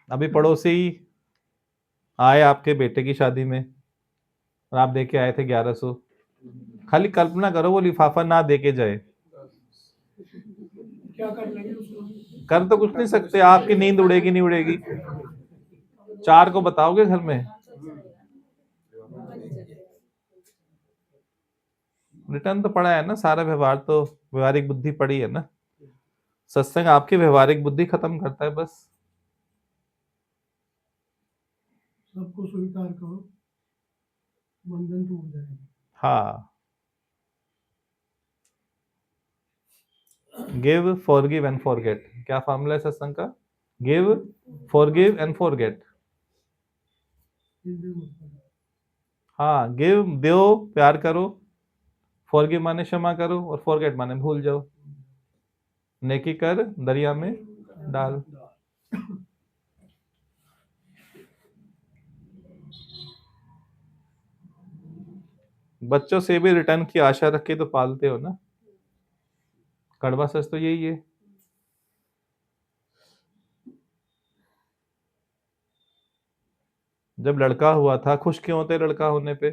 अभी पड़ोसी आए आपके बेटे की शादी में और आप दे के आए थे 1100। खाली कल्पना करो वो लिफाफा ना दे के जाए, क्या कर लेंगे उसको? कर तो कुछ नहीं सकते। आपकी नींद उड़ेगी नहीं उड़ेगी? 4 को बताओगे घर में? रिटर्न तो पड़ा है ना, सारा व्यवहार तो व्यवहारिक बुद्धि पड़ी है ना। सत्संग आपकी व्यवहारिक बुद्धि खत्म करता है बस। सबको स्वीकार करो, बंधन टूट जाएगा। हाँ, गिव फॉरगिव एंड फॉरगेट, क्या फॉर्मूला है सत्संग का? Give, forgive and forget. हाँ, गिव दो, प्यार करो, फॉरगिव माने क्षमा करो, और फॉरगेट माने भूल जाओ। नेकी कर दरिया में डाल। बच्चों से भी रिटर्न की आशा रख के तो पालते हो ना। कड़वा सच तो यही है। जब लड़का हुआ था खुश क्यों होते लड़का होने पे?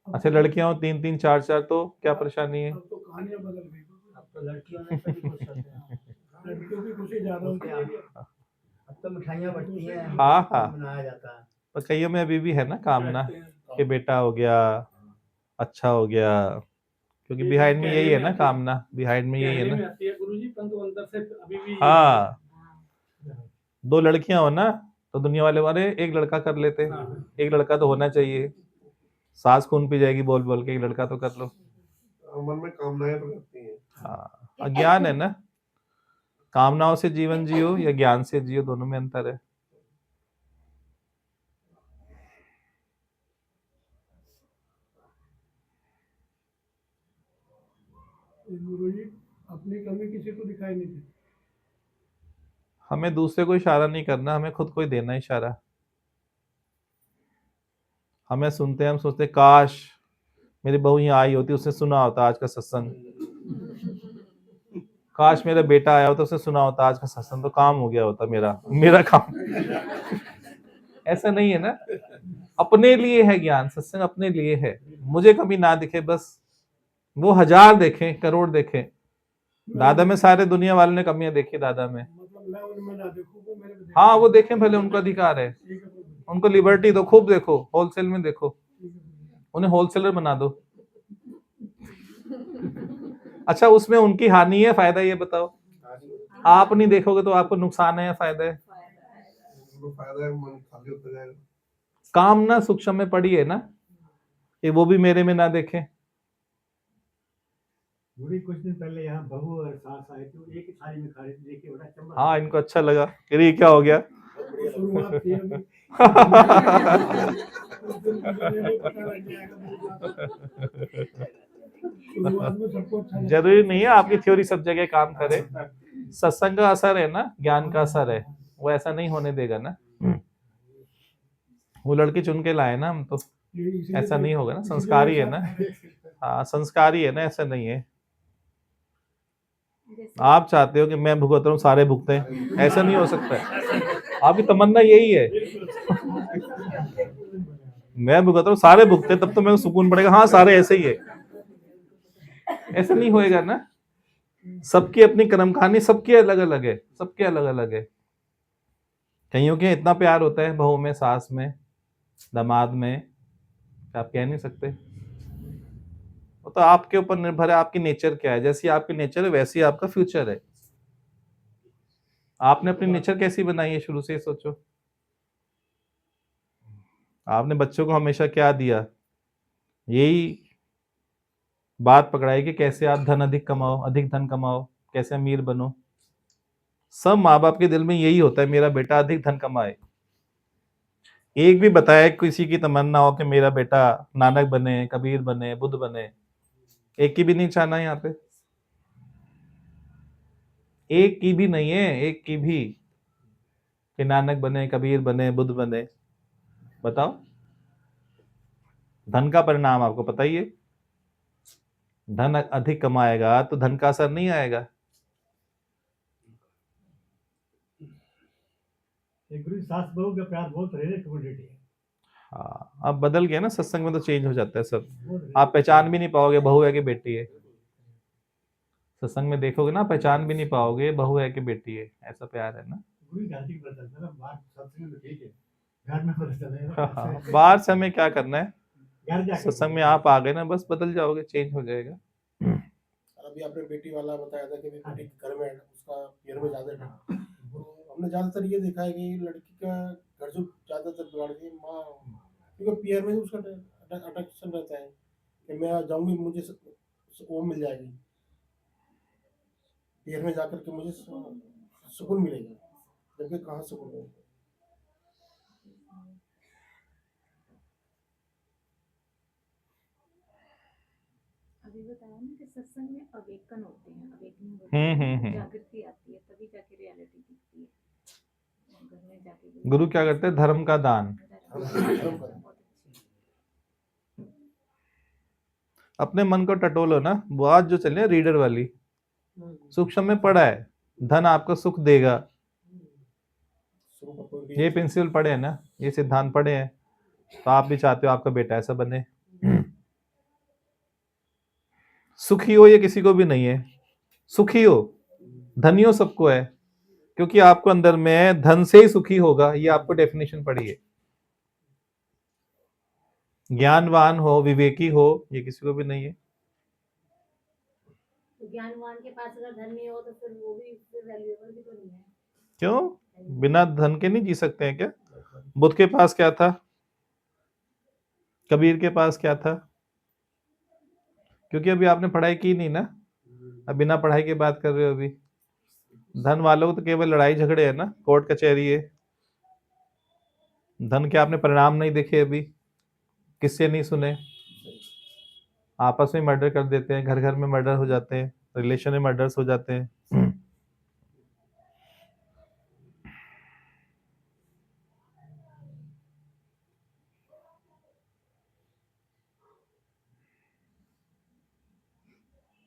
अच्छा, लड़कियां हो 3-3 4-4 तो क्या परेशानी है? अब तो कहानियां बदल गई। अब तो लड़कियों में सभी खुश होते हैं। लड़कियों की खुशी ज्यादा होती है। अब तो मिठाइयां बंटती हैं, हाँ हाँ, मनाया जाता है। पर कईयों में अभी भी है ना कामना कि बेटा हो गया, अच्छा हो गया, क्योंकि बिहाइंड में यही है ना कामना, बिहाइंड में यही है ना। गुरुजी परंतु अंदर से अभी भी हाँ, 2 लड़कियां हो ना तो दुनिया वाले वाले एक लड़का कर लेते, एक लड़का तो होना चाहिए। सास खून पी जाएगी बोल बोल के, एक लड़का तो कर लो। मन में कामनाएं तो करती हैं। हाँ, अज्ञान है ना। कामनाओं से जीवन जियो या ज्ञान से जियो, दोनों में अंतर है। गुरुजी अपनी कमी किसी को दिखाई नहीं देती। हमें दूसरे को इशारा नहीं करना, हमें खुद को ही देना इशारा। हमें सुनते हैं, हम सोचते काश मेरी बहू यहाँ आई होती, उसने सुना होता आज का सत्संग। काश मेरा बेटा आया होता, उसने सुना होता आज का सत्संग, तो काम हो गया होता मेरा काम। ऐसा नहीं है ना। अपने लिए है ज्ञान, सत्संग अपने लिए है। मुझे कभी ना दिखे बस, वो 1000 देखें, करोड़ देखें। दादा में सारे दुनिया वालों ने कमियां देखी दादा में। मतलब मैं उनमें ना देखूं, वो मेरे में देखें। हाँ, वो देखें भले, उनका अधिकार है, उनको लिबर्टी दो, खूब देखो, होलसेल में देखो, उन्हें होलसेलर बना दो। अच्छा, उसमें उनकी हानि है फायदा, ये बताओ? आप नहीं देखोगे तो आपको नुकसान है या फायदा है? फायदा है, मन खाली होता जाएगा। कामना सूक्ष्म में पड़ी है ना, कि वो भी मेरे में ना देखें। बुरी कुछ दिन पहले यहाँ बहू और सास आए थे, एक ही थाली में खा रहे थे, देखिए बड़ा चमक। हाँ, इनको अच्छा लगा कि ये क्या हो गया। शुरुआत थी अभी। शुरुआत में सबको अच्छा लगा। जरूरी नहीं है आपकी थ्योरी सब जगह काम करे। सत्संग का असर है ना, ज्ञान का असर है, वो ऐसा नहीं होने देगा ना। वो लड़की चुन के लाए ना हम तो, ऐसा नहीं होगा ना, संस्कारी है ना। हाँ, संस्कारी है ना, ऐसा नहीं है। आप चाहते हो कि मैं भुगत रहा हूँ सारे भुगते हैं, ऐसा नहीं हो सकता है। आपकी तमन्ना यही है, मैं भुगत रहा हूँ सारे भुगते, तब तो मेरे को सुकून पड़ेगा, हाँ सारे ऐसे ही है। ऐसा नहीं होएगा ना। सबकी अपनी कर्म कहानी, सबकी अलग अलग है, सबके अलग अलग है। कईयों के इतना प्यार होता है बहू में, सास में, दामाद में, आप कह नहीं सकते। वो तो आपके ऊपर निर्भर है, आपकी नेचर क्या है। जैसी आपकी नेचर है वैसी आपका फ्यूचर है। आपने अपनी नेचर कैसी बनाई है शुरू से सोचो। आपने बच्चों को हमेशा क्या दिया? यही बात पकड़ाई कि कैसे आप धन अधिक कमाओ, अधिक धन कमाओ, कैसे अमीर बनो। सब माँ बाप के दिल में यही होता है, मेरा बेटा अधिक धन कमाए। एक भी बताए किसी की तमन्ना हो कि मेरा बेटा नानक बने, कबीर बने, बुद्ध बने? एक की भी नहीं चाहना यहाँ पे, एक की भी नहीं है, एक की भी, कि नानक बने, कबीर बने, बुद्ध बने। बताओ, धन का परिणाम आपको पता ही है। धन अधिक कमाएगा तो धन का असर नहीं आएगा। एक गुरु सास बहू का प्यार बहुत रेयर कमोडिटी है। हाँ, अब बदल गया ना, सत्संग में तो चेंज हो जाता है सब। बहुत rare। आप पहचान भी नहीं पाओगे बहू है कि बेटी है। सत्संग में देखोगे ना, पहचान भी नहीं पाओगे बहू है कि बेटी है, ऐसा प्यार है ना। गुरु घाटी की पता चलता है ना, बाहर सत्संग में ठीक है, घर में पता चलेगा हाँ, ना। हाँ, बाहर से हमें क्या करना है, घर जाके सत्संग में आप आ गए ना, बस बदल जाओगे, चेंज हो जाएगा। और अभी आपने बेटी वाला बताया था कि भी बेटी घर में है, उसका पीयर में ज्यादा है। तो हमने ज्यादातर ये देखा है कि लड़की का घर जो ज्यादातर बिगाड़ती है माँ, क्योंकि पीयर में उसका अट्रैक्शन रहता है कि मैं जाऊंगी मुझे वो मिल जाएगी, पीयर में जाकर के मुझे सुकून मिलेगा, जबकि कहाँ सुकून है। अभी बताया ना कि सत्संग में अवेकन होते हैं, अवेकनिंग होती है, जागृति आती है, तभी जाके रियलिटी दिखती है। घर में जाके भी गुरु क्या करते हैं? धर्म का दान। धर्म का। बहुत अच्छी। अपने मन को टटोलो ना, बात जो चल रही है रीडर वाली, सूक्ष्म में पढ़ा है, धन आपको सुख देगा। ये प्रिंसिपल पढ़े हैं ना, ये सिद्धांत पढ़े हैं, तो आप भी चाहते हो आपका बेटा ऐसा बने। सुखी हो ये किसी को भी नहीं है, सुखी हो, धनी हो सबको है, क्योंकि आपको अंदर में धन से ही सुखी होगा, ये आपको डेफिनेशन पढ़ी है। ज्ञानवान हो, विवेकी हो, ये किसी को भी नहीं है। तो ज्ञानवान के पास अगर धन नहीं हो तो फिर वो भी वैल्यूएबल भी तो नहीं है। क्यों? बिना धन के नहीं जी सकते हैं क्या? बुद्ध के पास क्या था? कबीर के पास क्या था? क्योंकि अभी आपने पढ़ाई की नहीं ना, अब बिना पढ़ाई की बात कर रहे हो अभी। धन वालों को तो केवल लड़ाई झगड़े है ना, कोर्ट कचहरी है। धन के आपने परिणाम नहीं देखे अभी, किससे नहीं सुने। आपस में मर्डर कर देते हैं, घर घर में मर्डर हो जाते हैं, रिलेशन में मर्डर्स हो जाते हैं।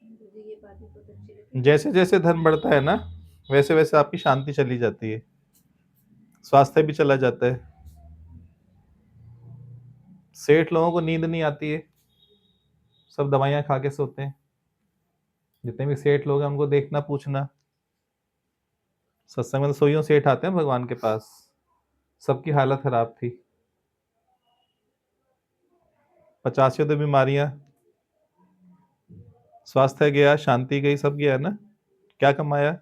मुझे ये बात भी बहुत अच्छी लगी। जैसे जैसे धन बढ़ता है ना, वैसे वैसे आपकी शांति चली जाती है, स्वास्थ्य भी चला जाता है। सेठ लोगों को नींद नहीं आती है, सब दवाइयां खा के सोते हैं। जितने भी सेठ लोग हैं उनको देखना, पूछना। सत्संग में तो सोइयों सेठ आते हैं भगवान के पास, सबकी हालत खराब थी, 85 तो बीमारियां, स्वास्थ्य गया, शांति गई, सब गया ना। क्या कमाया?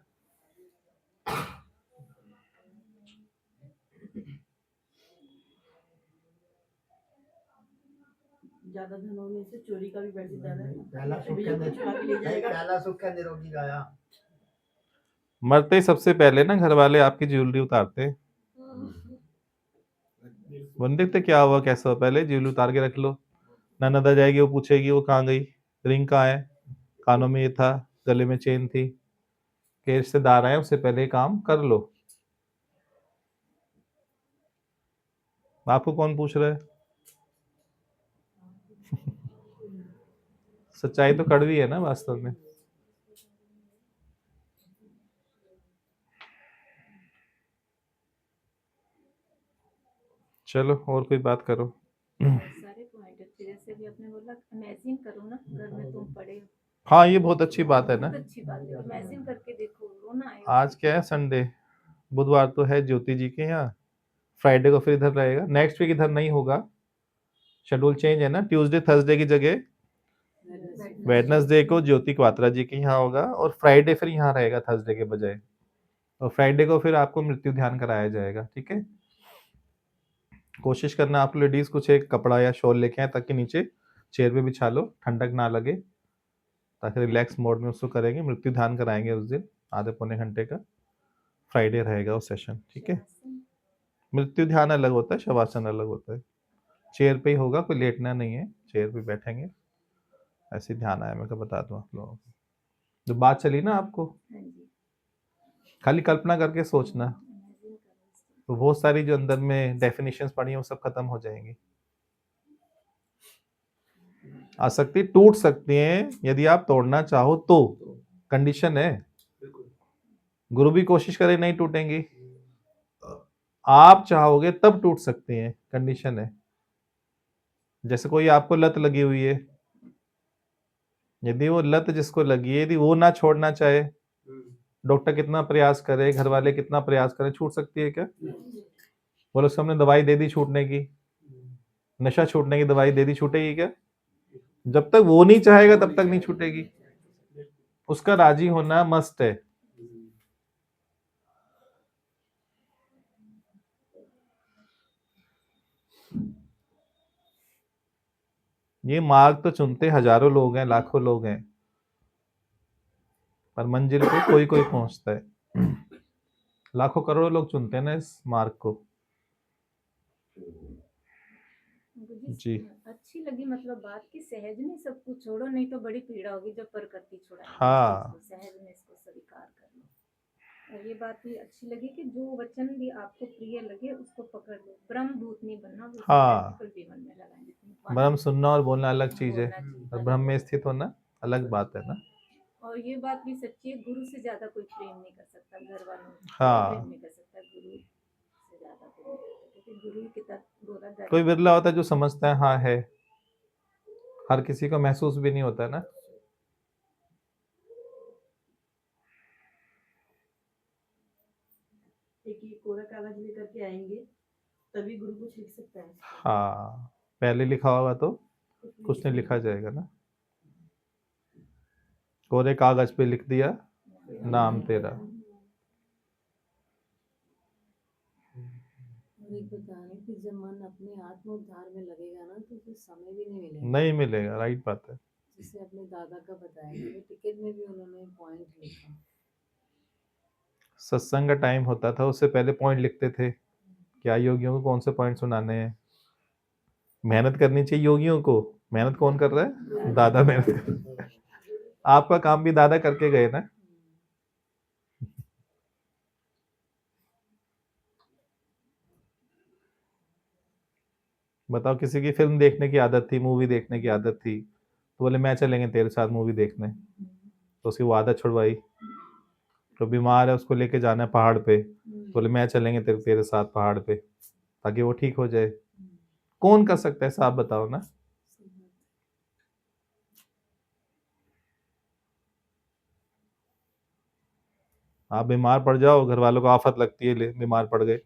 ज्यादा धन होने से चोरी का भी वैसे ज्यादा है। पहला सुख भैया का को चुरा के ले जाएगा। पहला सुख का निरोगी गाया। मरते ही सबसे पहले ना घर वाले आपकी ज्वेलरी उतारते हैं। वो नहीं देखते क्या हुआ कैसा हुआ, पहले ज्वेलरी उतार के रख लो। ननद आ जाएगी, वो पूछेगी वो कहाँ गई, रिंग कहाँ है, कानों में ये था, गले में चेन थी। के रिश्तेदार आए, उससे पहले ये काम कर लो। आपको कौन पूछ रहा है? सच्चाई तो कड़वी है ना वास्तव में। चलो और कोई बात करो। सारे पॉइंट अच्छे, जैसे भी आपने बोला, इमेजिन करो ना घर में तुम पड़े हो। हाँ, ये बहुत अच्छी बात है ना। बहुत अच्छी बात है, इमेजिन करके देखो, रोना आएगा। आज क्या है? संडे, बुधवार तो है ज्योति जी के यहाँ, फ्राइडे को फिर इधर रहेगा, नेक्स्ट वीक इधर नहीं होगा, शेड्यूल चेंज है ना। ट्यूसडे थर्सडे की जगह वेडनेसडे को ज्योति क्वात्रा जी के यहाँ होगा, और फ्राइडे फिर यहाँ रहेगा थर्सडे के बजाय, और फ्राइडे को फिर आपको मृत्यु ध्यान कराया जाएगा। ठीक है, कोशिश करना आप लेडीज कुछ एक कपड़ा या शॉल लेके आए, ताकि नीचे चेयर पे बिछा लो, ठंडक ना लगे, ताकि रिलैक्स मोड में उसको करेंगे, मृत्यु ध्यान कराएंगे उस दिन, आधे पौने घंटे का फ्राइडे रहेगा वो सेशन। ठीक है, मृत्यु ध्यान अलग होता है, शवासन अलग होता है। चेयर पे ही होगा, कोई लेटना नहीं है, चेयर पे बैठेंगे, ऐसे ध्यान आया, मैं बता दूं आप लोगों को। जो बात चली ना आपको, हाँ जी, खाली कल्पना करके सोचना, imagine करो इसको। तो बहुत सारी जो अंदर में डेफिनेशंस पड़ी हैं वो सब खत्म हो जाएंगी। आसक्ति टूट सकती है यदि आप तोड़ना चाहो तो, कंडीशन है। गुरु भी कोशिश करे नहीं टूटेंगी, आप चाहोगे तब टूट सकती हैं, कंडीशन है। जैसे कोई आपको लत लगी हुई है, यदि वो लत जिसको लगी है यदि वो ना छोड़ना चाहे, डॉक्टर कितना प्रयास करे, घर वाले कितना प्रयास करें, छूट सकती है क्या? बोलो उसको हमने दवाई दे दी छूटने की, नशा छूटने की दवाई दे दी, छूटेगी क्या? जब तक वो नहीं चाहेगा तब तक नहीं छूटेगी। उसका राजी होना मस्ट है। ये मार्ग तो चुनते हजारों लोग हैं, लाखों लोग हैं, पर मंजिल पे कोई कोई पहुंचता है। लाखों करोड़ों लोग चुनते हैं ना इस मार्ग को। जी। अच्छी लगी मतलब बात की, सहज में सब कुछ छोड़ो, नहीं तो बड़ी पीड़ा होगी जब प्रकृति छुड़ाएगी। हाँ। इसको सहज में इसको स्वीकार कर लो। और ये बात भी अच्छी लगी कि जो वचन भी आपको प्रिय लगे उसको पकड़ लो। ब्रह्म भूत नहीं बनना, वो हाँ। बिल्कुल भी मन में लगाना। ब्रह्म सुनना और बोलना अलग चीज है, बोलना चाहिए। और ब्रह्म में स्थित होना अलग बात है ना। और ये बात भी सच्ची है, गुरु से ज्यादा कोई प्रेम नहीं कर सकता, घर वालों हाँ। प्रेम नहीं कर सकता, गुरु से ज्यादा प्रेम नहीं कर सकता, क्योंकि गुरु की तत्व बोला जाता कोई बिरला होता है जो समझता है, हाँ है, हर किसी को महसूस भी नहीं होता है ना। एक ही कोरा कागज लेकर के आएंगे तभी गुरु कुछ लिख सकता है। हाँ, पहले लिखा होगा तो कुछ नहीं लिखा जाएगा ना। कोरे कागज पे लिख दिया नाम तेरा। और एक बता रहे कि जब मन अपने आत्म उद्धार में लगेगा ना तो उसे समय भी नहीं मिलेगा। नहीं मिलेगा, राइट बात है। जिसे अपने दादा का बताया कि टिकट में भी उन्होंने पॉइंट लिखा। सत्संग का टाइम होता था, उससे पहले पॉइंट लिखते थे, क्या योगियों को कौन से पॉइंट सुनाने हैं। मेहनत करनी चाहिए योगियों को, मेहनत कौन कर रहा है? दादा मेहनत कर रहा है। आपका काम भी दादा करके गए ना। बताओ, किसी की फिल्म देखने की आदत थी, मूवी देखने की आदत थी, तो बोले मैं चलेंगे तेरे साथ मूवी देखने, तो उसकी वो आदत छुड़वाई। तो बीमार है, उसको लेके जाना है पहाड़ पे, तो बोले मैं चलेंगे तेरे साथ पहाड़ पे, ताकि वो ठीक हो जाए। कौन कर सकता है, साहब बताओ ना। आप बीमार पड़ जाओ, घर वालों को आफत लगती है, बीमार पड़ गए,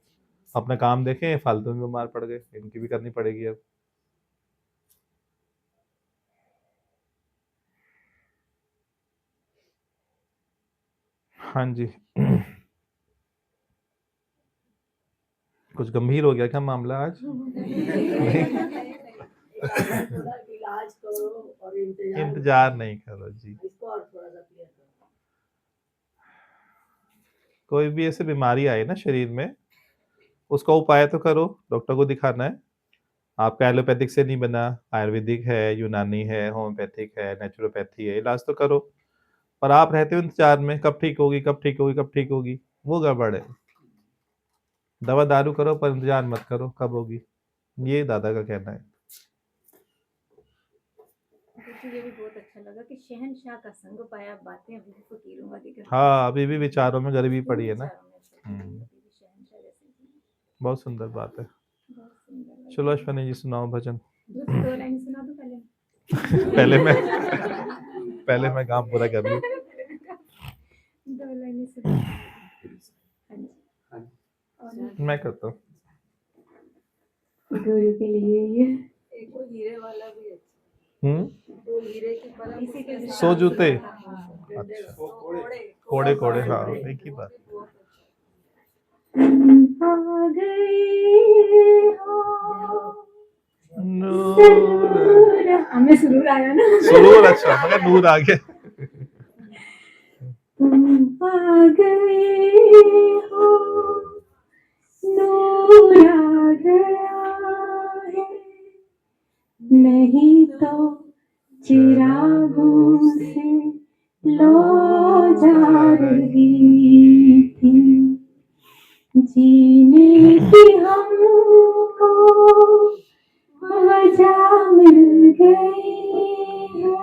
अपना काम देखें, फालतू में बीमार पड़ गए, इनकी भी करनी पड़ेगी अब। हाँ जी। कुछ गंभीर हो गया क्या मामला आज? इलाज करो और इंतजार नहीं करो जी। इसको और थोड़ा सा क्लियर करो। कोई भी ऐसे बीमारी आए ना शरीर में, उसका उपाय तो करो, डॉक्टर को दिखाना है। आपका एलोपैथिक से नहीं बना, आयुर्वेदिक है, यूनानी है, होम्योपैथिक है, नेचुरोपैथी है, इलाज तो करो। पर आप रहते हो इंतजार में, कब ठीक होगी, कब ठीक होगी, कब ठीक होगी, वो गड़बड़ है। दवा दारू करो पर इंतजार मत करो कब होगी, ये दादा का कहना है। मुझे ये भी बहुत अच्छा लगा कि शहनशाह का संग पाया, बातें अभी भी फकीरों वाली करती हाँ, अभी भी विचारों में गरीबी पड़ी है ना। विचारों में चलती है, अभी भी शहनशाह जैसे जी। बहुत सुंदर बात है। बहुत सुंदर लगा। चलो अश्वनी जी सुनाओ भजन। दो लाइन सुना दो पहले। पहले मैं काम पूरा कर लूं। दो लाइन सुना। हाँ जी। और मैं करता हूँ। गुरु के लिए ये एक वो हीरे वाला भी है, तो हीरे की परम इसी के लिए सो जूते। अच्छा कोड़े कोड़े, हाँ एक ही बात। आ गए हो नूर, हमें सुरूर आया ना। सुरूर, अच्छा मगर नूर आ गया। तुम आ गए हो नूर आ गया है, नहीं तो चिरागों से लो जा रही थी। जीने की हमको वजह मिल गई है,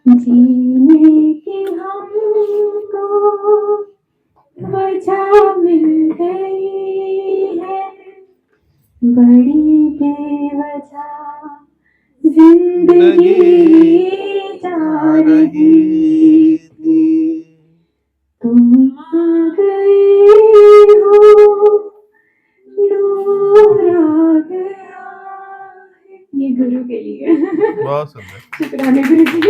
जीने की हमको वजह मिल गई है। बड़ी बेवजह जिंदगी जा रही थी, तुम आ गए हो, नूर आ गया है। ये गुरु के लिए। बहुत सुंदर। शुक्राना गुरु जी।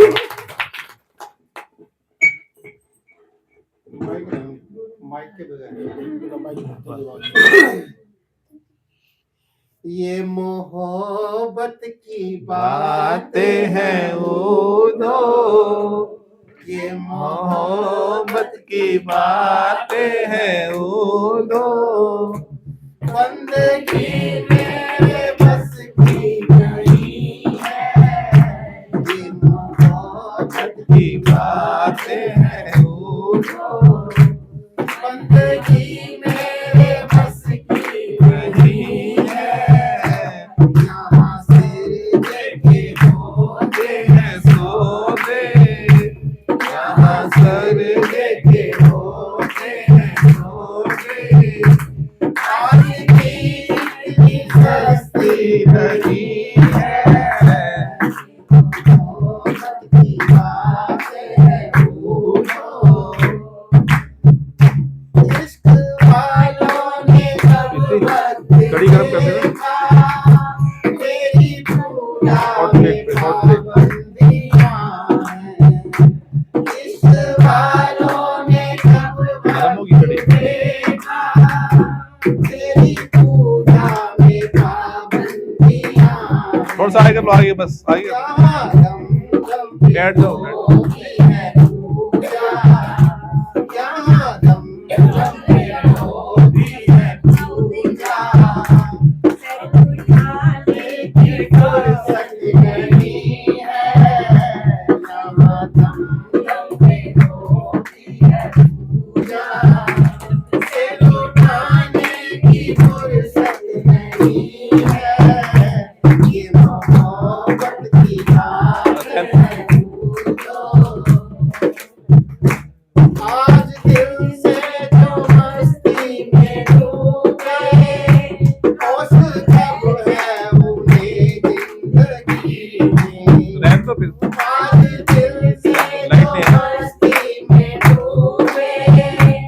माइक के बजाय ये मोहब्बत की बातें हैं वो दो, ये मोहब्बत की बातें हैं वो दो, बंदगी मेरे बस की नहीं है, ये मोहब्बत की बातें हैं वो दो, बंदगी मेरे बस की नहीं है। यहाँ से देखे होते हैं सोते, यहाँ सर लेके होते हैं सोते, आज की जिंदगी सस्ती नहीं है, मोहब्बत की बातें हैं वो दो, इश्क वालों ने कब कड़ी गरम कर देना। तेरी पूजा हॉट प्लेट पे, हॉट प्लेट। पाबंदियां हैं, इश्क वालों ने कब गरम होगी कड़ी। देखा, तेरी पूजा में पाबंदियां हैं। थोड़ा सा आगे आगे बस आगे जहाँ दम दम पे बैठ जाओ, बैठ। होती है पूजा, यहाँ दम दम पे होती है पूजा, सर उठाने की फुर्सत नहीं है, यहाँ दम दम पे होती है पूजा, सर उठाने की फुर्सत नहीं है, ये मोहब्बत की बात है आज दिल से जो मस्ती में डूबे, होश कब है उन्हें जिंदगी में, रहने दो फिर। आज दिल से जो मस्ती में डूबे,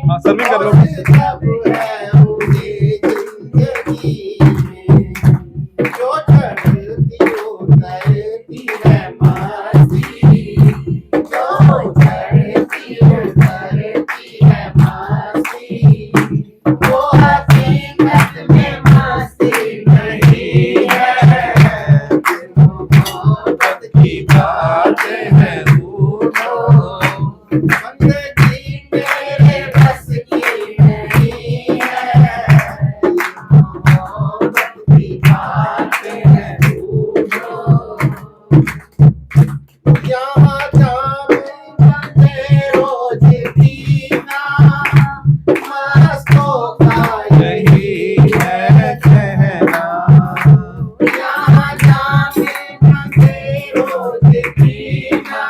हाँ सर्विंग कर लो। होश कब है उन्हें जिंदगी में, जो चढ़ती उतरती है मस्ती, जो चढ़ती उतरती है मस्ती, वो हकीकत में मस्ती नहीं है, मोहब्बत की बातें हैं वो दो, बंदगी मेरे बस की नहीं है, मोहब्बत की बातें हैं वो दो, यहाँ जाऊंगा मैं रोज पीना, मस्तों का यही है कहना, यहाँ जाऊंगा मैं रोज पीना,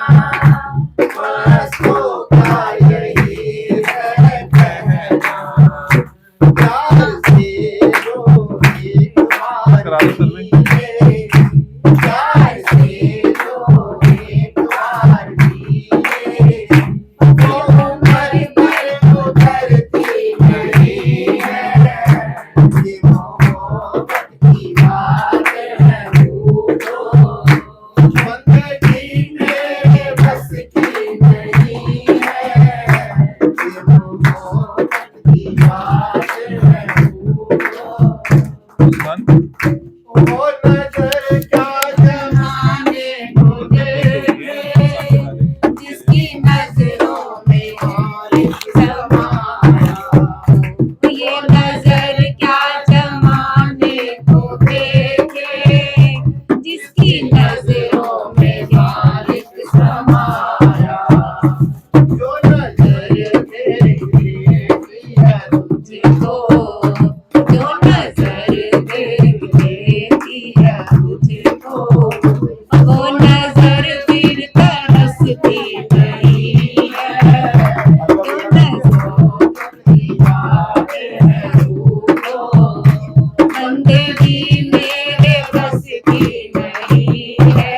मस्तों का यही है कहना, प्यार से जो एक बार करा दो सर्विंग। प्यार से जो एक बार पीले, वो उम्र भर उतरती नहीं है, ये मोहब्बत की बात है वो दो, बंदगी मेरे बस की नहीं है, नजरों में मालिक समाया, जो नजर देखती है तुझको, जो नजर देखती है तुझको, वो नजर फिर तरसती नहीं है, जो नजरों की जाते हैं रूठो, बंदगी मेरे बस की नहीं है,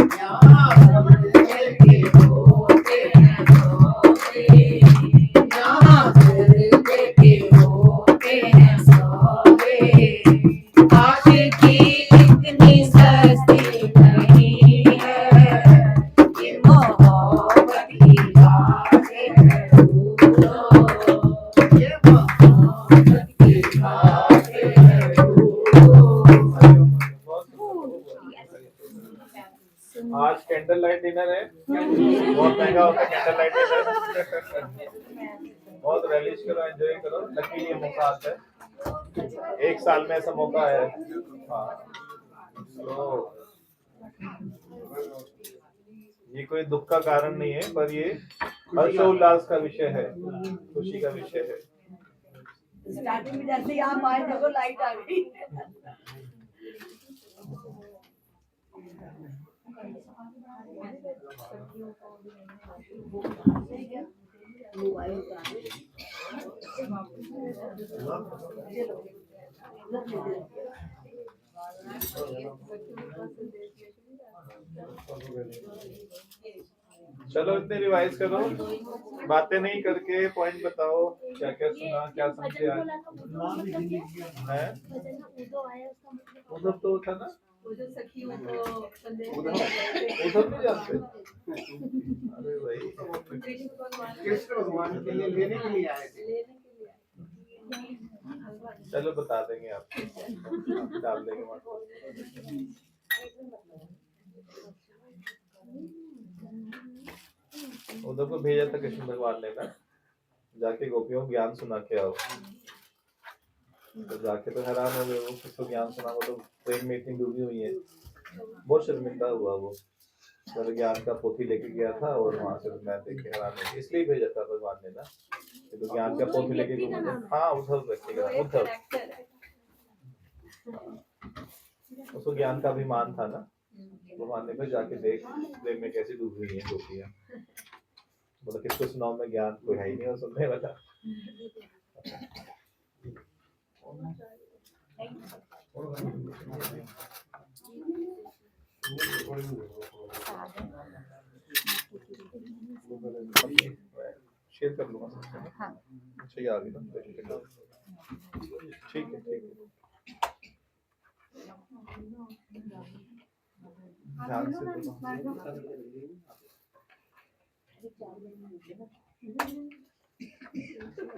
यहाँ बंदे के होते हैं सौदे, यहाँ बंदे के होते हैं सौदे, आशिकी इतनी सस्ती नहीं है, ये मोहब्बत की बातें हैं भूलो, ये मोहब्बत की बातें हैं आज कैंडल लाइट डिनर है, बहुत महंगा होता है कैंडल लाइट डिनर। बहुत रेलिश करो, एंजॉय करो, लकीली ये मौका आता है, एक साल में ऐसा मौका है। हाँ, तो ये कोई दुख का कारण नहीं है, पर ये हर्षोल्लास का विषय है, खुशी का विषय है। स्टार्टिंग में जैसे ही आप आए देखो लाइट आ गई। मोबाइल का चलो इतने रिवाइज करो, बातें नहीं करके पॉइंट बताओ, क्या क्या सुना, क्या समझे आज है। उधर तो था ना, उधर नहीं जानते। अरे भाई कृष्ण भगवान के लिए लेने के लिए आए थे। चलो बता देंगे आप, डाल देंगे। उधर को भेजा था कृष्ण भगवान ने ना, जाके गोपियों को ज्ञान सुना के आओ। तो जाके तो हैरान हो गए, वो किसको ज्ञान सुना, वो तो प्रेम में इतनी डूबी हुई है, बहुत शर्मिंदा हुआ वो। तो ज्ञान का पोथी लेके गया था और वहां से मैं देख के हैरान हो गया, इसलिए भेजा था भगवान ने ना, तो ज्ञान का पोथी लेके घूमे। हाँ उद्धव रखेगा, उद्धव उसको ज्ञान का अभिमान था ना, भगवान ने कहा जाके देख प्रेम में कैसी डूब हुई है गोपियां। बोला किसको सुनाऊं मैं ज्ञान, कोई है ही नहीं और सुनने वाला। शेयर कर लूंगा सबसे। हाँ अच्छा ये आ गई ना, ठीक है ठीक है। ध्यान से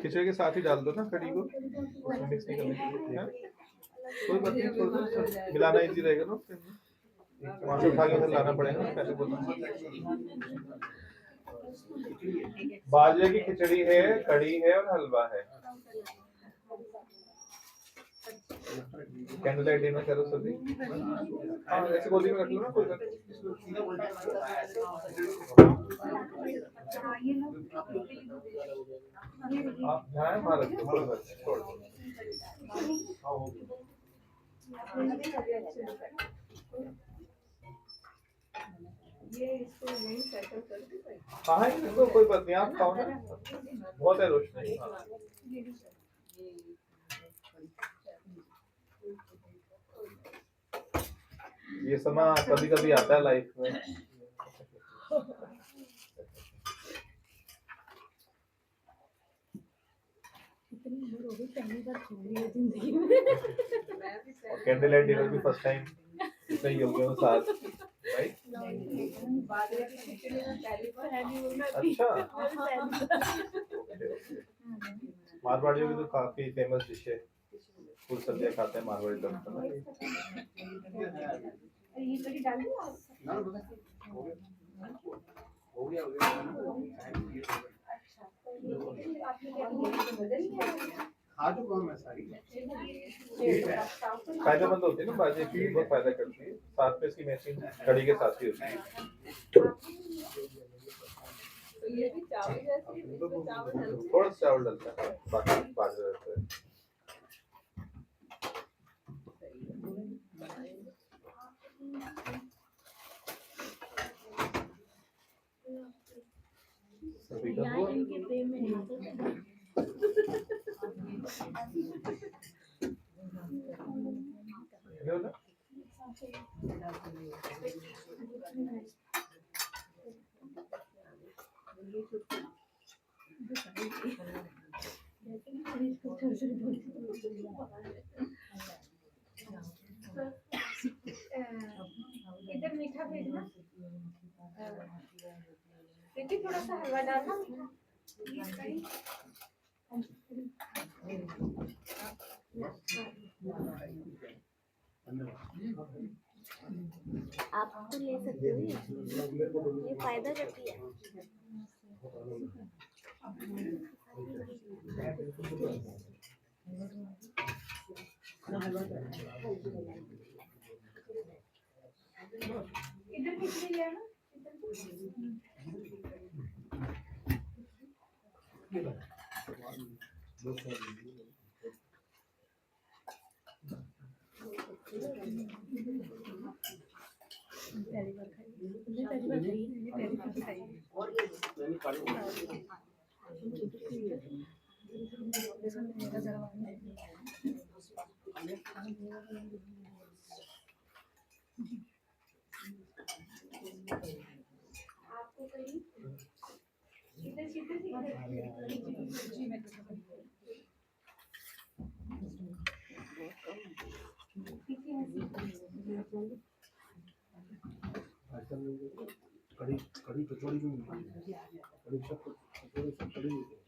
खिचड़ी के साथ ही डाल दो ना कड़ी को, उसमें मिक्स नहीं करने के लिए। कोई बात नहीं, छोड़ दो, मिलाना इजी रहेगा ना, वहां से उठा के फिर लाना पड़ेगा ना, पहले बोलना। बाजरे की खिचड़ी है, कड़ी है और हलवा है। कैंडल लाइट डिनर करो सभी। हाँ ऐसे गोदी में रख लो ना, कोई बात आप ध्यान वहाँ रखो, कोई बात नहीं, छोड़ दो। हाँ है देखो, कोई बात नहीं, आप खाओ ना, बहुत है रोशनी। ये समय कभी कभी आता है लाइफ में। कैंडल लाइट डिनर भी फर्स्ट टाइम इतने योगियों के साथ, राइट? अच्छा मारवाड़ियों की तो काफी फेमस डिश है, फुल सब्जियां खाते हैं मारवाड़ी लोग। खा चुका हूँ मैं सारी। फायदेमंद होती है ना बाजी की, बहुत फायदा करती है। साथ में इसकी मैचिंग कड़ी के साथ ही होती है। तो ये भी चावल जैसे इसमें चावल डलते हैं। थोड़ा सा चावल डलता है, बाकी बाजरा रहता है। सभी का यहाँ इनके प्रेम में नहीं इधर मीठा भेजना। दीदी थोड़ा सा हलवा डालना मीठा। आप तो ले सकते हो, ये फायदा करती है। इधर खिचड़ी ले आना। पहली बार खाई। आपको कहीं इधर कड़ी कड़ी कचौड़ी भी मिलती है, कड़ी सब कचौड़ी सब कड़ी मिलती है।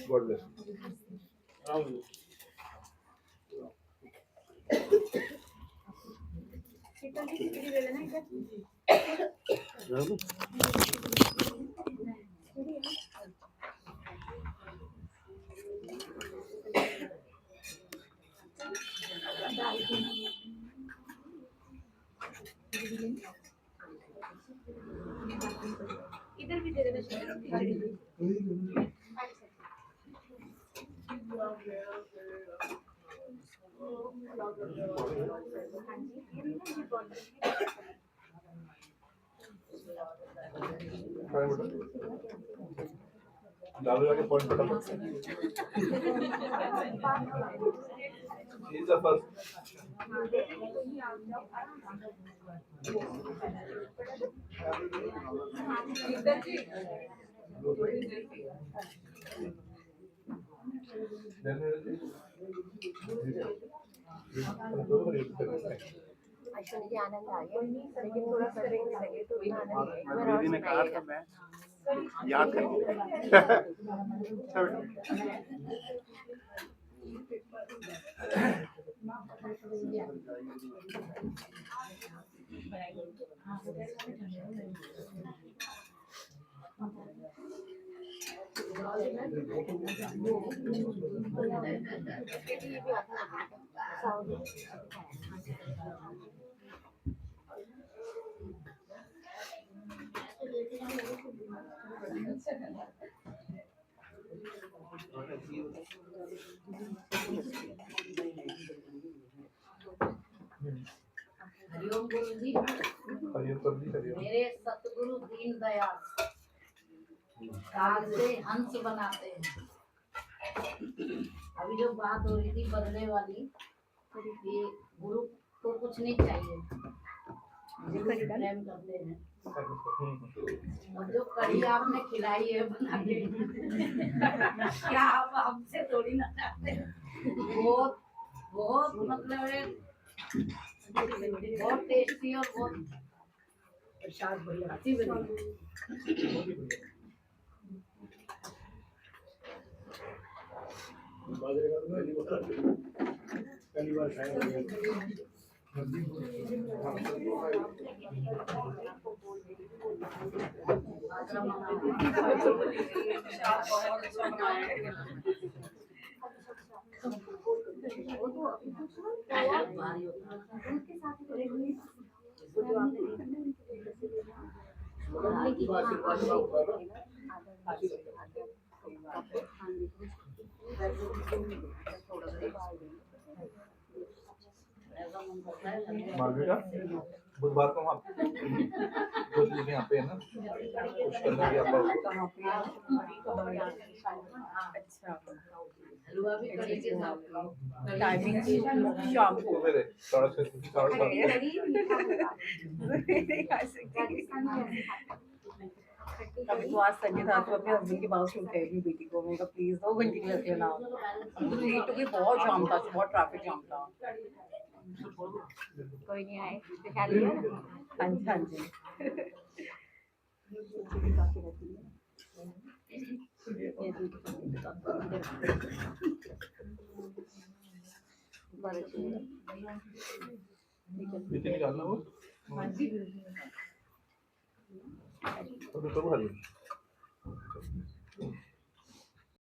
God bless. खिचड़ी ले लेना इधर। इधर भी दे देना खिचड़ी। लालू के पॉइंट खत्म। He's the first. Ashwini ji आनंद आ गया, लेकिन थोड़ा सा रिंग लगे तो उतना आनंद नहीं आएगा। दीदी ने कहा था मैं याद कर मेरे सतगुरु दीन दयाल काग से हंस बनाते हैं। अभी जो बात हो रही थी बदले वाली, ये गुरु को कुछ नहीं चाहिए, गुरु प्रेम करते हैं। और जो कढ़ी आपने खिलाई है बना के, क्या आप हमसे थोड़ी ना चाहते? बहुत बहुत मतलब है, बहुत टेस्टी और बहुत प्रसाद बढ़िया, अच्छी बनी। पहली बार खाया मार्गरेटा बुधवार को हम कुछ चीजें यहाँ पे है ना, कुछ करना भी आप अच्छा हलवा भी कढ़ी के साथ खाओ। टाइमिंग शाम को मेरे 7:30 तब तो आज संडे था तो अपने हस्बैंड के पास छूट गई बेटी को, मैंने कहा प्लीज 2 घंटे के लिए रख लेना। लेट हो गई, बहुत जाम था, बहुत ट्रैफिक जाम था। कोई नहीं आए तो खा लिया। हाँ जी हाँ जी। बीती निकालना वो हाँ जी तो खा लिया।